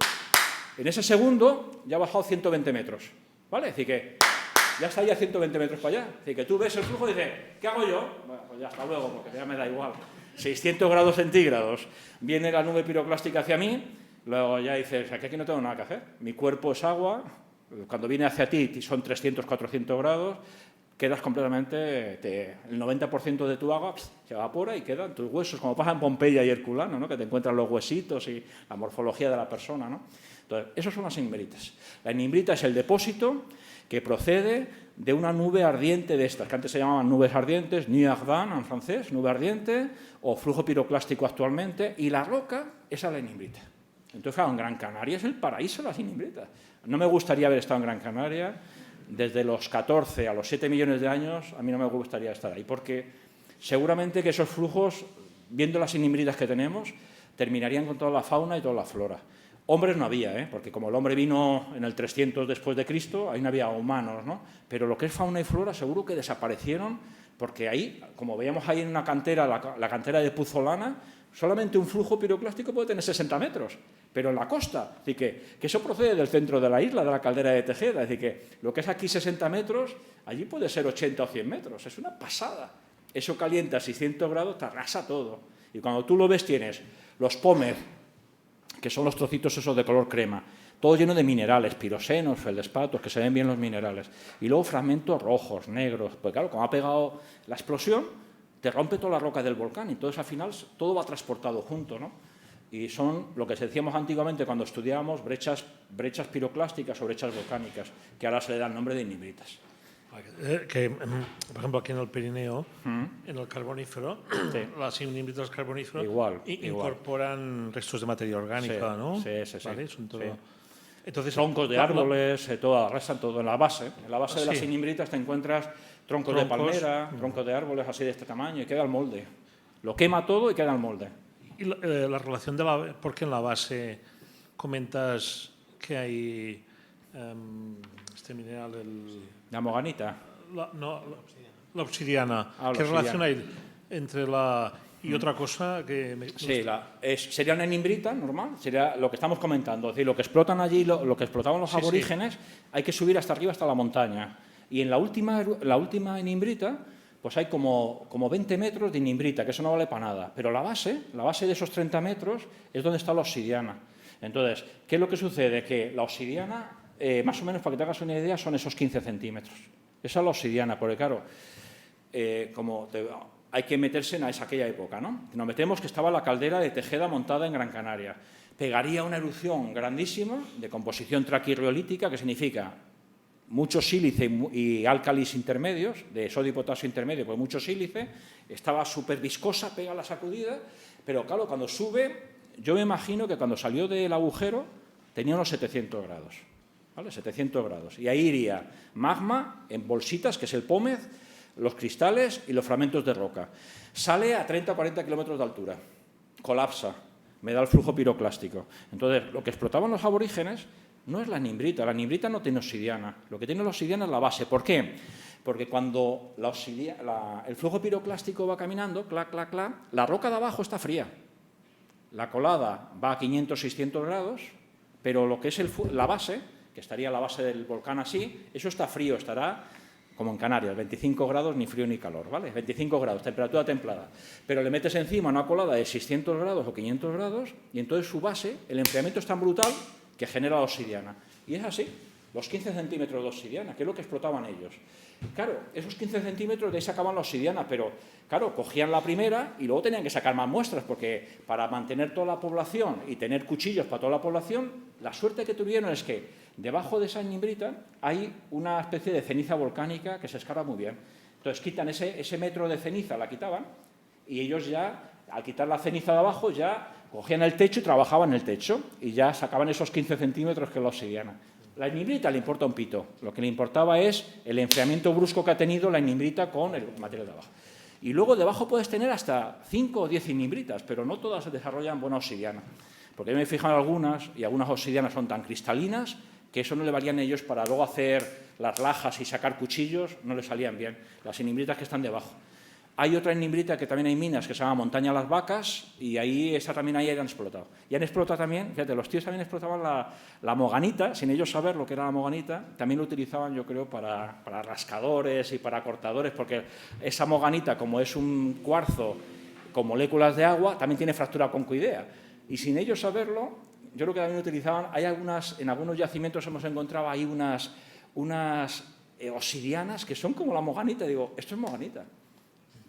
En ese segundo ya ha bajado 120 metros, ¿vale? Es decir, que ya está ya 120 metros para allá. Es decir, que tú ves el flujo y dices, ¿qué hago yo? Bueno, pues ya hasta luego, porque ya me da igual. 600 grados centígrados, viene la nube piroclástica hacia mí, luego ya dices, aquí no tengo nada que hacer. Mi cuerpo es agua, cuando viene hacia ti son 300, 400 grados, quedas completamente, el 90% de tu agua se evapora y quedan tus huesos, como pasa en Pompeya y Herculano, ¿no? Que te encuentran los huesitos y la morfología de la persona, ¿no? Entonces, esos son las inimbritas. La inimbrita es el depósito que procede de una nube ardiente de estas, que antes se llamaban nubes ardientes, nuit ardente en francés, nube ardiente, o flujo piroclástico actualmente, y la roca esa es la inimbrita. Entonces, claro, en Gran Canaria es el paraíso de las inimbritas. No me gustaría haber estado en Gran Canaria. Desde los 14 a los 7 millones de años, a mí no me gustaría estar ahí, porque seguramente que esos flujos, viendo las inimbritas que tenemos, terminarían con toda la fauna y toda la flora. Hombres no había, porque como el hombre vino en el 300 después de Cristo, ahí no había humanos, ¿no? Pero lo que es fauna y flora seguro que desaparecieron, porque ahí, como veíamos ahí en una cantera, la cantera de Puzolana, solamente un flujo piroclástico puede tener 60 metros, pero en la costa. Es decir, que eso procede del centro de la isla, de la caldera de Tejeda. Es decir, que lo que es aquí 60 metros, allí puede ser 80 o 100 metros. Es una pasada. Eso calienta a 600 grados, te arrasa todo. Y cuando tú lo ves, tienes los pómez, que son los trocitos esos de color crema, todo lleno de minerales, piroxenos, feldespatos, que se ven bien los minerales. Y luego fragmentos rojos, negros. Pues claro, como ha pegado la explosión, te rompe toda la roca del volcán y entonces al final todo va transportado junto, ¿no? Y son lo que decíamos antiguamente cuando estudiábamos brechas piroclásticas o brechas volcánicas, que ahora se le da el nombre de inimbritas. Por ejemplo, aquí en el Pirineo, en el carbonífero, Sí. las inimbritas del carbonífero Igual. incorporan restos de materia orgánica, Sí, ¿no? sí. ¿Vale? Son todo... Sí. Entonces, Troncos de árboles, arrasan todo en la base. En la base de las Sí. inimbritas te encuentras troncos de palmera, troncos de árboles así de este tamaño y queda el molde. Lo quema todo y queda el molde. Y la relación de la... Porque en la base comentas que hay este mineral, La moganita. la obsidiana. Ah, la ¿Qué obsidiana. relación hay entre la... Y otra cosa que... Sí, sería una inimbrita normal, sería lo que estamos comentando. Es decir, lo que explotan allí, lo que explotaban los aborígenes, hay que subir hasta arriba, hasta la montaña. Y en la última inimbrita, pues hay como 20 metros de inimbrita, que eso no vale para nada. Pero la base de esos 30 metros es donde está la obsidiana. Entonces, ¿qué es lo que sucede? Que la obsidiana, más o menos, para que te hagas una idea, son esos 15 centímetros. Esa es la obsidiana, porque claro, hay que meterse en aquella época, ¿no? Nos metemos que estaba la caldera de Tejeda montada en Gran Canaria. Pegaría una erupción grandísima de composición traquirriolítica, que significa mucho sílice y álcalis intermedios, de sodio y potasio intermedio, pues mucho sílice, estaba súper viscosa, pega la sacudida, pero claro, cuando sube, yo me imagino que cuando salió del agujero tenía unos 700 grados, ¿vale? 700 grados. Y ahí iría magma en bolsitas, que es el pómez, los cristales y los fragmentos de roca. Sale a 30 o 40 kilómetros de altura, colapsa, me da el flujo piroclástico. Entonces, lo que explotaban los aborígenes no es la nimbrita no tiene obsidiana, lo que tiene la obsidiana es la base. ¿Por qué? Porque cuando el flujo piroclástico va caminando, clac, clac, clac, la roca de abajo está fría. La colada va a 500, 600 grados, pero lo que es la base, que estaría la base del volcán así, eso está frío, estará como en Canarias, 25 grados, ni frío ni calor, ¿vale? 25 grados, temperatura templada. Pero le metes encima una colada de 600 grados o 500 grados y entonces su base, el enfriamiento es tan brutal que genera la obsidiana. Y es así, los 15 centímetros de obsidiana, que es lo que explotaban ellos. Claro, esos 15 centímetros de ahí sacaban la obsidiana, pero claro, cogían la primera y luego tenían que sacar más muestras, porque para mantener toda la población y tener cuchillos para toda la población, la suerte que tuvieron es que debajo de esa nimbrita hay una especie de ceniza volcánica que se escarba muy bien. Entonces quitan ese metro de ceniza, la quitaban, y ellos ya, al quitar la ceniza de abajo, ya cogían el techo y trabajaban en el techo, y ya sacaban esos 15 centímetros que es la obsidiana. La inimbrita le importa un pito. Lo que le importaba es el enfriamiento brusco que ha tenido la inimbrita con el material de abajo. Y luego debajo puedes tener hasta 5 o 10 inimbritas, pero no todas se desarrollan buena obsidiana. Porque yo me he fijado en algunas, y algunas obsidianas son tan cristalinas que eso no le valían a ellos para luego hacer las lajas y sacar cuchillos, no les salían bien, las inimbritas que están debajo. Hay otra inimbrita que también hay minas que se llama Montaña Las Vacas y ahí esa también ahí han explotado. Y han explotado también, fíjate, los tíos también explotaban la moganita, sin ellos saber lo que era la moganita, también lo utilizaban yo creo para rascadores y para cortadores, porque esa moganita, como es un cuarzo con moléculas de agua, también tiene fractura concoidea. Y sin ellos saberlo, yo creo que también utilizaban, en algunos yacimientos hemos encontrado ahí unas obsidianas que son como la moganita, digo, esto es moganita.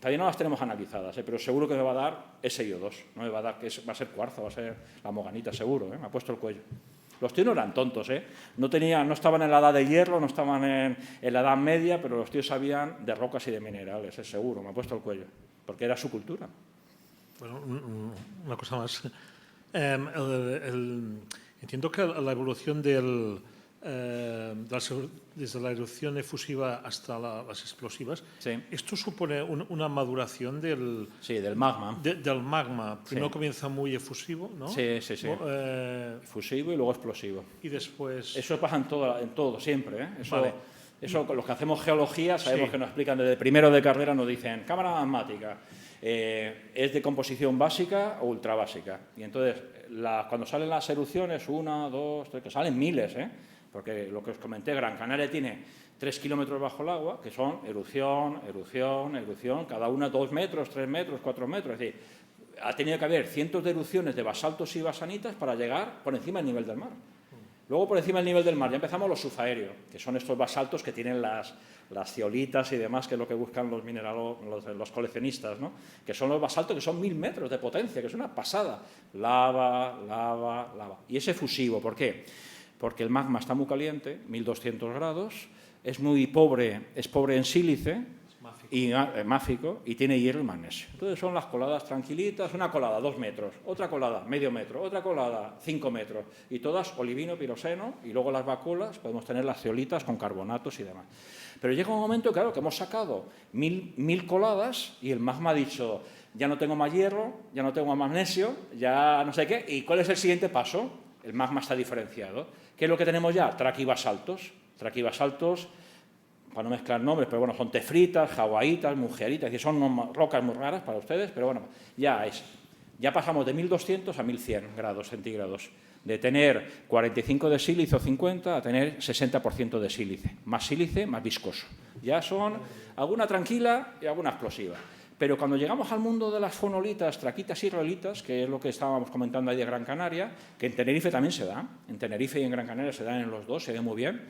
Todavía no las tenemos analizadas, pero seguro que me va a dar SiO2, no me va a dar que va a ser cuarzo, va a ser la moganita, seguro, me ha puesto el cuello. Los tíos no eran tontos, no estaban en la edad de hierro, no estaban en la edad media, pero los tíos sabían de rocas y de minerales, es seguro, me ha puesto el cuello, porque era su cultura. Bueno, una cosa más. Entiendo que la evolución desde la erupción efusiva hasta las explosivas, sí. ¿Esto supone una maduración del magma? Del magma. Primero sí. comienza muy efusivo, ¿no? Sí. Efusivo y luego explosivo. Y después... Eso pasa en todo siempre. Vale. Eso, los que hacemos geología, sabemos que nos explican desde primero de carrera, nos dicen cámara magmática. Es de composición básica o ultrabásica. Y entonces, cuando salen las erupciones, 1, 2, 3, que salen miles, porque lo que os comenté, Gran Canaria tiene 3 kilómetros bajo el agua, que son erupción, cada una 2 metros, 3 metros, 4 metros. Es decir, ha tenido que haber cientos de erupciones de basaltos y basanitas para llegar por encima del nivel del mar. Luego, por encima del nivel del mar, ya empezamos los subaéreos, que son estos basaltos que tienen las zeolitas y demás, que es lo que buscan los coleccionistas, ¿no? Que son los basaltos que son 1000 metros de potencia, que es una pasada. Lava. Y es efusivo, ¿por qué? Porque el magma está muy caliente, 1200 grados, es pobre en sílice, máfico, y tiene hierro y magnesio. Entonces son las coladas tranquilitas, una colada 2 metros, otra colada medio metro, otra colada 5 metros, y todas olivino, piroseno, y luego las vacuolas podemos tener las zeolitas con carbonatos y demás. Pero llega un momento, claro, que hemos sacado 1000 coladas y el magma ha dicho, ya no tengo más hierro, ya no tengo más magnesio, ya no sé qué, ¿y cuál es el siguiente paso? El magma está diferenciado. ¿Qué es lo que tenemos ya? Traquibasaltos, para no mezclar nombres, pero bueno, son tefritas, hawaiitas, mugeritas, que son rocas muy raras para ustedes, pero bueno, ya pasamos de 1200 a 1100 grados centígrados, de tener 45 de sílice o 50 a tener 60% de sílice, más viscoso. Ya son alguna tranquila y alguna explosiva. Pero cuando llegamos al mundo de las fonolitas, traquitas y rolitas, que es lo que estábamos comentando ahí de Gran Canaria, que en Tenerife también se da, en Tenerife y en Gran Canaria se dan en los dos, se ve muy bien,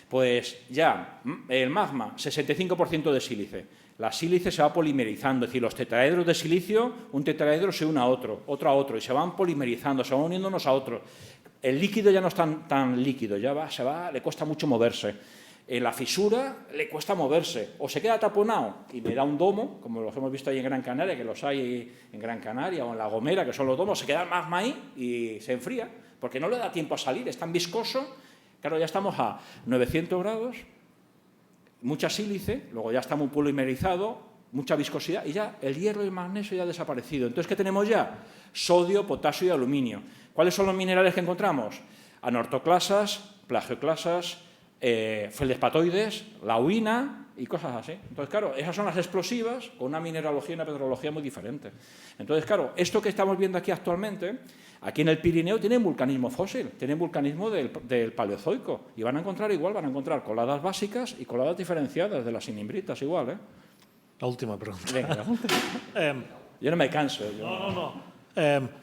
pues ya el magma, 65% de sílice. La sílice se va polimerizando, es decir, los tetraedros de silicio, un tetraedro se une a otro, otro a otro, y se van polimerizando, se van uniendo unos a otros. El líquido ya no es tan líquido, le cuesta mucho moverse. En la fisura le cuesta moverse, o se queda taponado y me da un domo, como los hemos visto ahí en Gran Canaria, que los hay en Gran Canaria o en La Gomera, que son los domos, se queda el magma ahí y se enfría, porque no le da tiempo a salir, es tan viscoso. Claro, ya estamos a 900 grados, mucha sílice, luego ya está muy polimerizado, mucha viscosidad, y ya el hierro y el magnesio ya ha desaparecido. Entonces, ¿qué tenemos ya? Sodio, potasio y aluminio. ¿Cuáles son los minerales que encontramos? Anortoclasas, plagioclasas, feldespatoides, lauina y cosas así. Entonces, claro, esas son las explosivas con una mineralogía y una petrología muy diferente. Entonces, claro, esto que estamos viendo aquí actualmente, aquí en el Pirineo tienen vulcanismo fósil, tienen vulcanismo del Paleozoico y van a encontrar coladas básicas y coladas diferenciadas de las inimbritas igual, La última pregunta. Venga. Yo no me canso. No.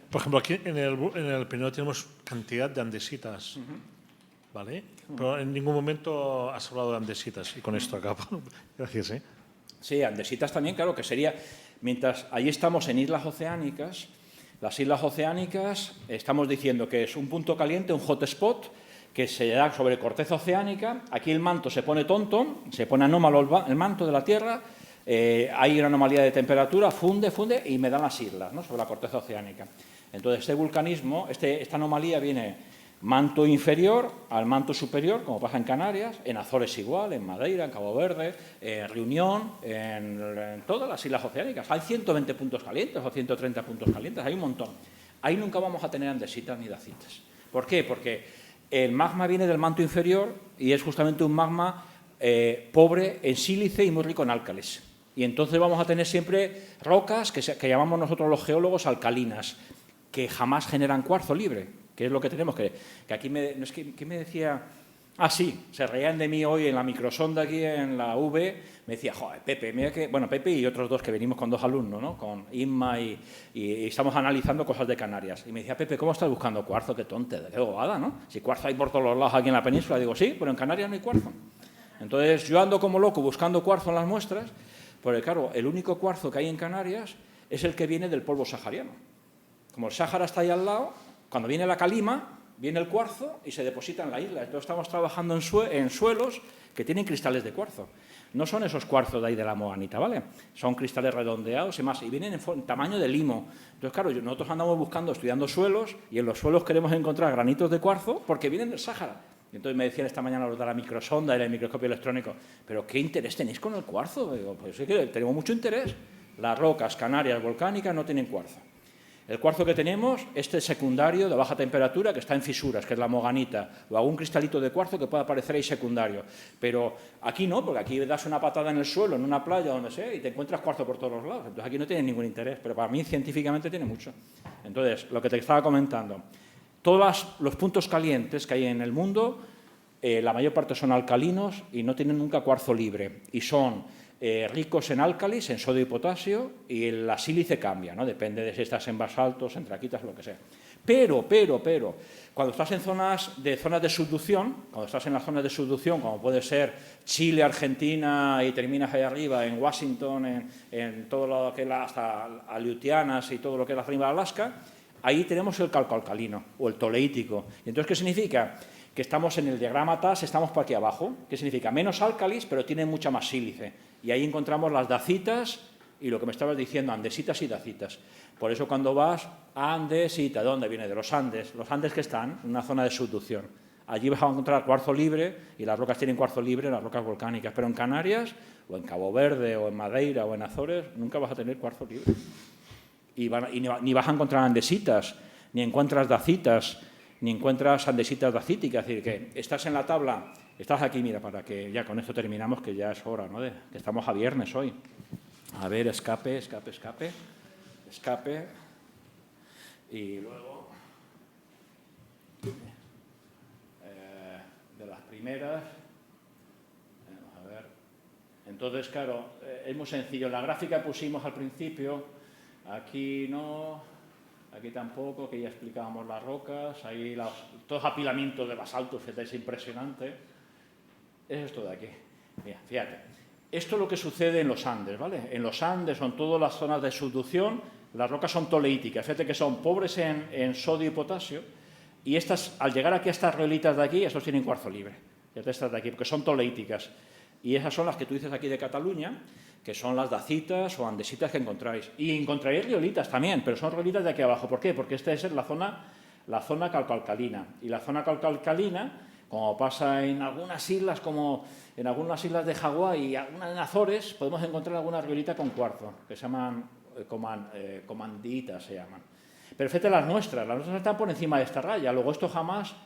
Por ejemplo, aquí en el Pirineo tenemos cantidad de andesitas. ¿Vale? Pero en ningún momento has hablado de andesitas y con esto acabo. Gracias. Sí, andesitas también, claro, que sería, mientras allí estamos en islas oceánicas, las islas oceánicas estamos diciendo que es un punto caliente, un hotspot, que se da sobre corteza oceánica, aquí el manto se pone tonto, se pone anómalo el manto de la Tierra, hay una anomalía de temperatura, funde y me dan las islas, ¿no?, sobre la corteza oceánica. Entonces, este vulcanismo, esta anomalía viene manto inferior al manto superior, como pasa en Canarias, en Azores igual, en Madeira, en Cabo Verde, en Reunión, en todas las islas oceánicas. Hay 120 puntos calientes o 130 puntos calientes, hay un montón. Ahí nunca vamos a tener andesitas ni dacitas. ¿Por qué? Porque el magma viene del manto inferior y es justamente un magma pobre en sílice y muy rico en álcalis. Y entonces vamos a tener siempre rocas que llamamos nosotros los geólogos alcalinas, que jamás generan cuarzo libre, que es lo que tenemos que aquí ¿qué me decía? Ah, sí, se reían de mí hoy en la microsonda aquí en la UV, me decía, joder, Pepe, mira que... Bueno, Pepe y otros dos que venimos con 2 alumnos, ¿no? Con Inma y estamos analizando cosas de Canarias. Y me decía, Pepe, ¿cómo estás buscando cuarzo? Qué tonte, qué bobada, ¿no? Si cuarzo hay por todos los lados aquí en la península. Digo, sí, pero en Canarias no hay cuarzo. Entonces, yo ando como loco buscando cuarzo en las muestras, porque, claro, el único cuarzo que hay en Canarias es el que viene del polvo sahariano. Como el Sáhara está ahí al lado, cuando viene la calima, viene el cuarzo y se deposita en la isla. Entonces estamos trabajando en suelos que tienen cristales de cuarzo. No son esos cuarzos de ahí de la Moganita, ¿vale? Son cristales redondeados y más, y vienen en tamaño de limo. Entonces, claro, nosotros andamos buscando, estudiando suelos, y en los suelos queremos encontrar granitos de cuarzo porque vienen del Sáhara. Y entonces me decían esta mañana los de la microsonda y el microscopio electrónico, ¿pero qué interés tenéis con el cuarzo? Digo, pues es que tenemos mucho interés. Las rocas canarias volcánicas no tienen cuarzo. El cuarzo que tenemos, este secundario de baja temperatura, que está en fisuras, que es la moganita, o algún cristalito de cuarzo que pueda aparecer ahí secundario. Pero aquí no, porque aquí das una patada en el suelo, en una playa, donde sea, y te encuentras cuarzo por todos los lados. Entonces aquí no tiene ningún interés, pero para mí científicamente tiene mucho. Entonces, lo que te estaba comentando, todos los puntos calientes que hay en el mundo, la mayor parte son alcalinos y no tienen nunca cuarzo libre. Y son ricos en álcalis, en sodio y potasio, y la sílice cambia, ¿no? Depende de si estás en basaltos, en traquitas, lo que sea. Pero, cuando estás en zonas de subducción, como puede ser Chile, Argentina, y terminas ahí arriba, en Washington, en todo lo que es hasta Aleutianas y todo lo que es la zona de Alaska, ahí tenemos el calcoalcalino, o el toleítico. ¿Y entonces qué significa? Que estamos en el diagrama TAS, estamos por aquí abajo, que significa menos álcalis, pero tiene mucha más sílice. Y ahí encontramos las dacitas y lo que me estabas diciendo, andesitas y dacitas. Por eso cuando vas a andesita, ¿de dónde viene? De los Andes que están en una zona de subducción. Allí vas a encontrar cuarzo libre, y las rocas tienen cuarzo libre, las rocas volcánicas, pero en Canarias, o en Cabo Verde, o en Madeira, o en Azores, nunca vas a tener cuarzo libre. Y ni vas a encontrar andesitas, ni encuentras dacitas, ni encuentras andesitas dacíticas. Es decir, que estás en la tabla, estás aquí, mira, para que ya con esto terminamos, que ya es hora, ¿no? Que estamos a viernes hoy. A ver, escape. Y luego, de las primeras, vamos a ver. Entonces, claro, es muy sencillo. La gráfica pusimos al principio, aquí no, aquí tampoco, que ya explicábamos las rocas, ahí todos apilamientos de basaltos, que es impresionante. Es esto de aquí. Mira, fíjate. Esto es lo que sucede en los Andes, ¿vale? En los Andes son todas las zonas de subducción, las rocas son toleíticas, fíjate que son pobres en sodio y potasio, y estas, al llegar aquí a estas riolitas de aquí, estos tienen cuarzo libre, estas de aquí, porque son toleíticas. Y esas son las que tú dices aquí de Cataluña, que son las dacitas o andesitas que encontráis. Y encontraréis riolitas también, pero son riolitas de aquí abajo. ¿Por qué? Porque esta es la zona calcoalcalina. Y la zona calcoalcalina, como pasa en algunas islas, como en algunas islas de Hawái y algunas en Azores, podemos encontrar alguna riolita con cuarzo, que se llaman comanditas, se llaman. Pero fíjate las nuestras están por encima de esta raya. Luego esto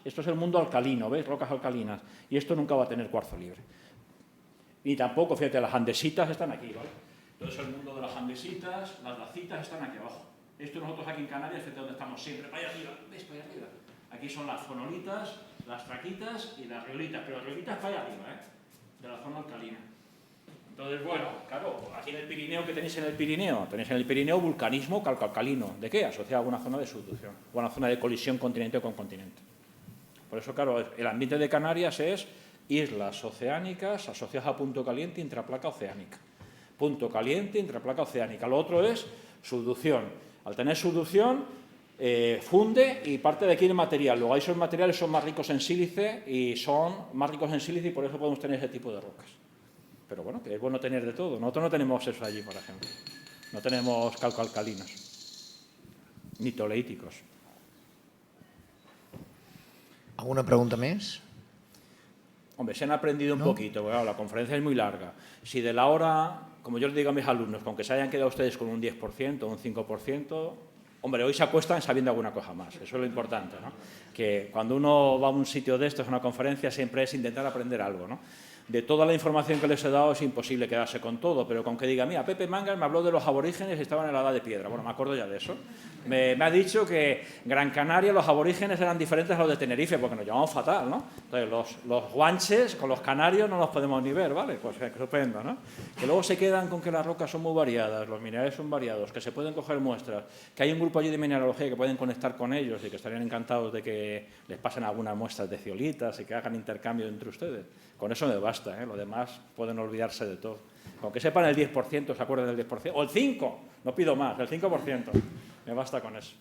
es el mundo alcalino, ¿veis? Rocas alcalinas. Y esto nunca va a tener cuarzo libre. Ni tampoco, fíjate, las andesitas están aquí, ¿vale? Entonces el mundo de las andesitas, las dacitas están aquí abajo. Esto nosotros aquí en Canarias, fíjate donde estamos siempre, para allá arriba, ¿ves? Para allá arriba. Aquí son las fonolitas, las traquitas y las riolitas, pero riolitas para allá arriba, de la zona alcalina. Entonces, bueno, claro, aquí en el Pirineo, ¿qué tenéis en el Pirineo? Tenéis en el Pirineo vulcanismo calcoalcalino. ¿De qué? Asociado a alguna zona de subducción, o a una zona de colisión continente con continente. Por eso, claro, el ambiente de Canarias es islas oceánicas asociadas a punto caliente, intraplaca oceánica. Punto caliente, intraplaca oceánica. Lo otro es subducción. Al tener subducción, funde y parte de aquí el material. Luego esos materiales son más ricos en sílice y por eso podemos tener ese tipo de rocas. Pero bueno, que es bueno tener de todo. Nosotros no tenemos eso allí, por ejemplo. No tenemos calcoalcalinos, ni toleíticos. ¿Alguna pregunta más? Hombre, se han aprendido un poquito, porque claro, la conferencia es muy larga. Si de la hora, como yo les digo a mis alumnos, con que se hayan quedado ustedes con un 10%, un 5%, hombre, hoy se acuestan sabiendo alguna cosa más. Eso es lo importante, ¿no? Que cuando uno va a un sitio de estos, a una conferencia, siempre es intentar aprender algo, ¿no? De toda la información que les he dado es imposible quedarse con todo, pero con que diga, mira, Pepe Mangas me habló de los aborígenes y estaban en la Edad de Piedra. Bueno, me acuerdo ya de eso. Me ha dicho que Gran Canaria, los aborígenes eran diferentes a los de Tenerife, porque nos llamamos fatal, ¿no? Entonces, los guanches con los canarios no los podemos ni ver, ¿vale? Pues estupendo, ¿no? Que luego se quedan con que las rocas son muy variadas, los minerales son variados, que se pueden coger muestras, que hay un grupo allí de mineralogía que pueden conectar con ellos y que estarían encantados de que les pasen algunas muestras de zeolitas y que hagan intercambio entre ustedes. Con eso me basta, ¿eh? Lo demás pueden olvidarse de todo. Con que sepan el 10%, se acuerden del 10%, o el 5%, no pido más, el 5%, me basta con eso.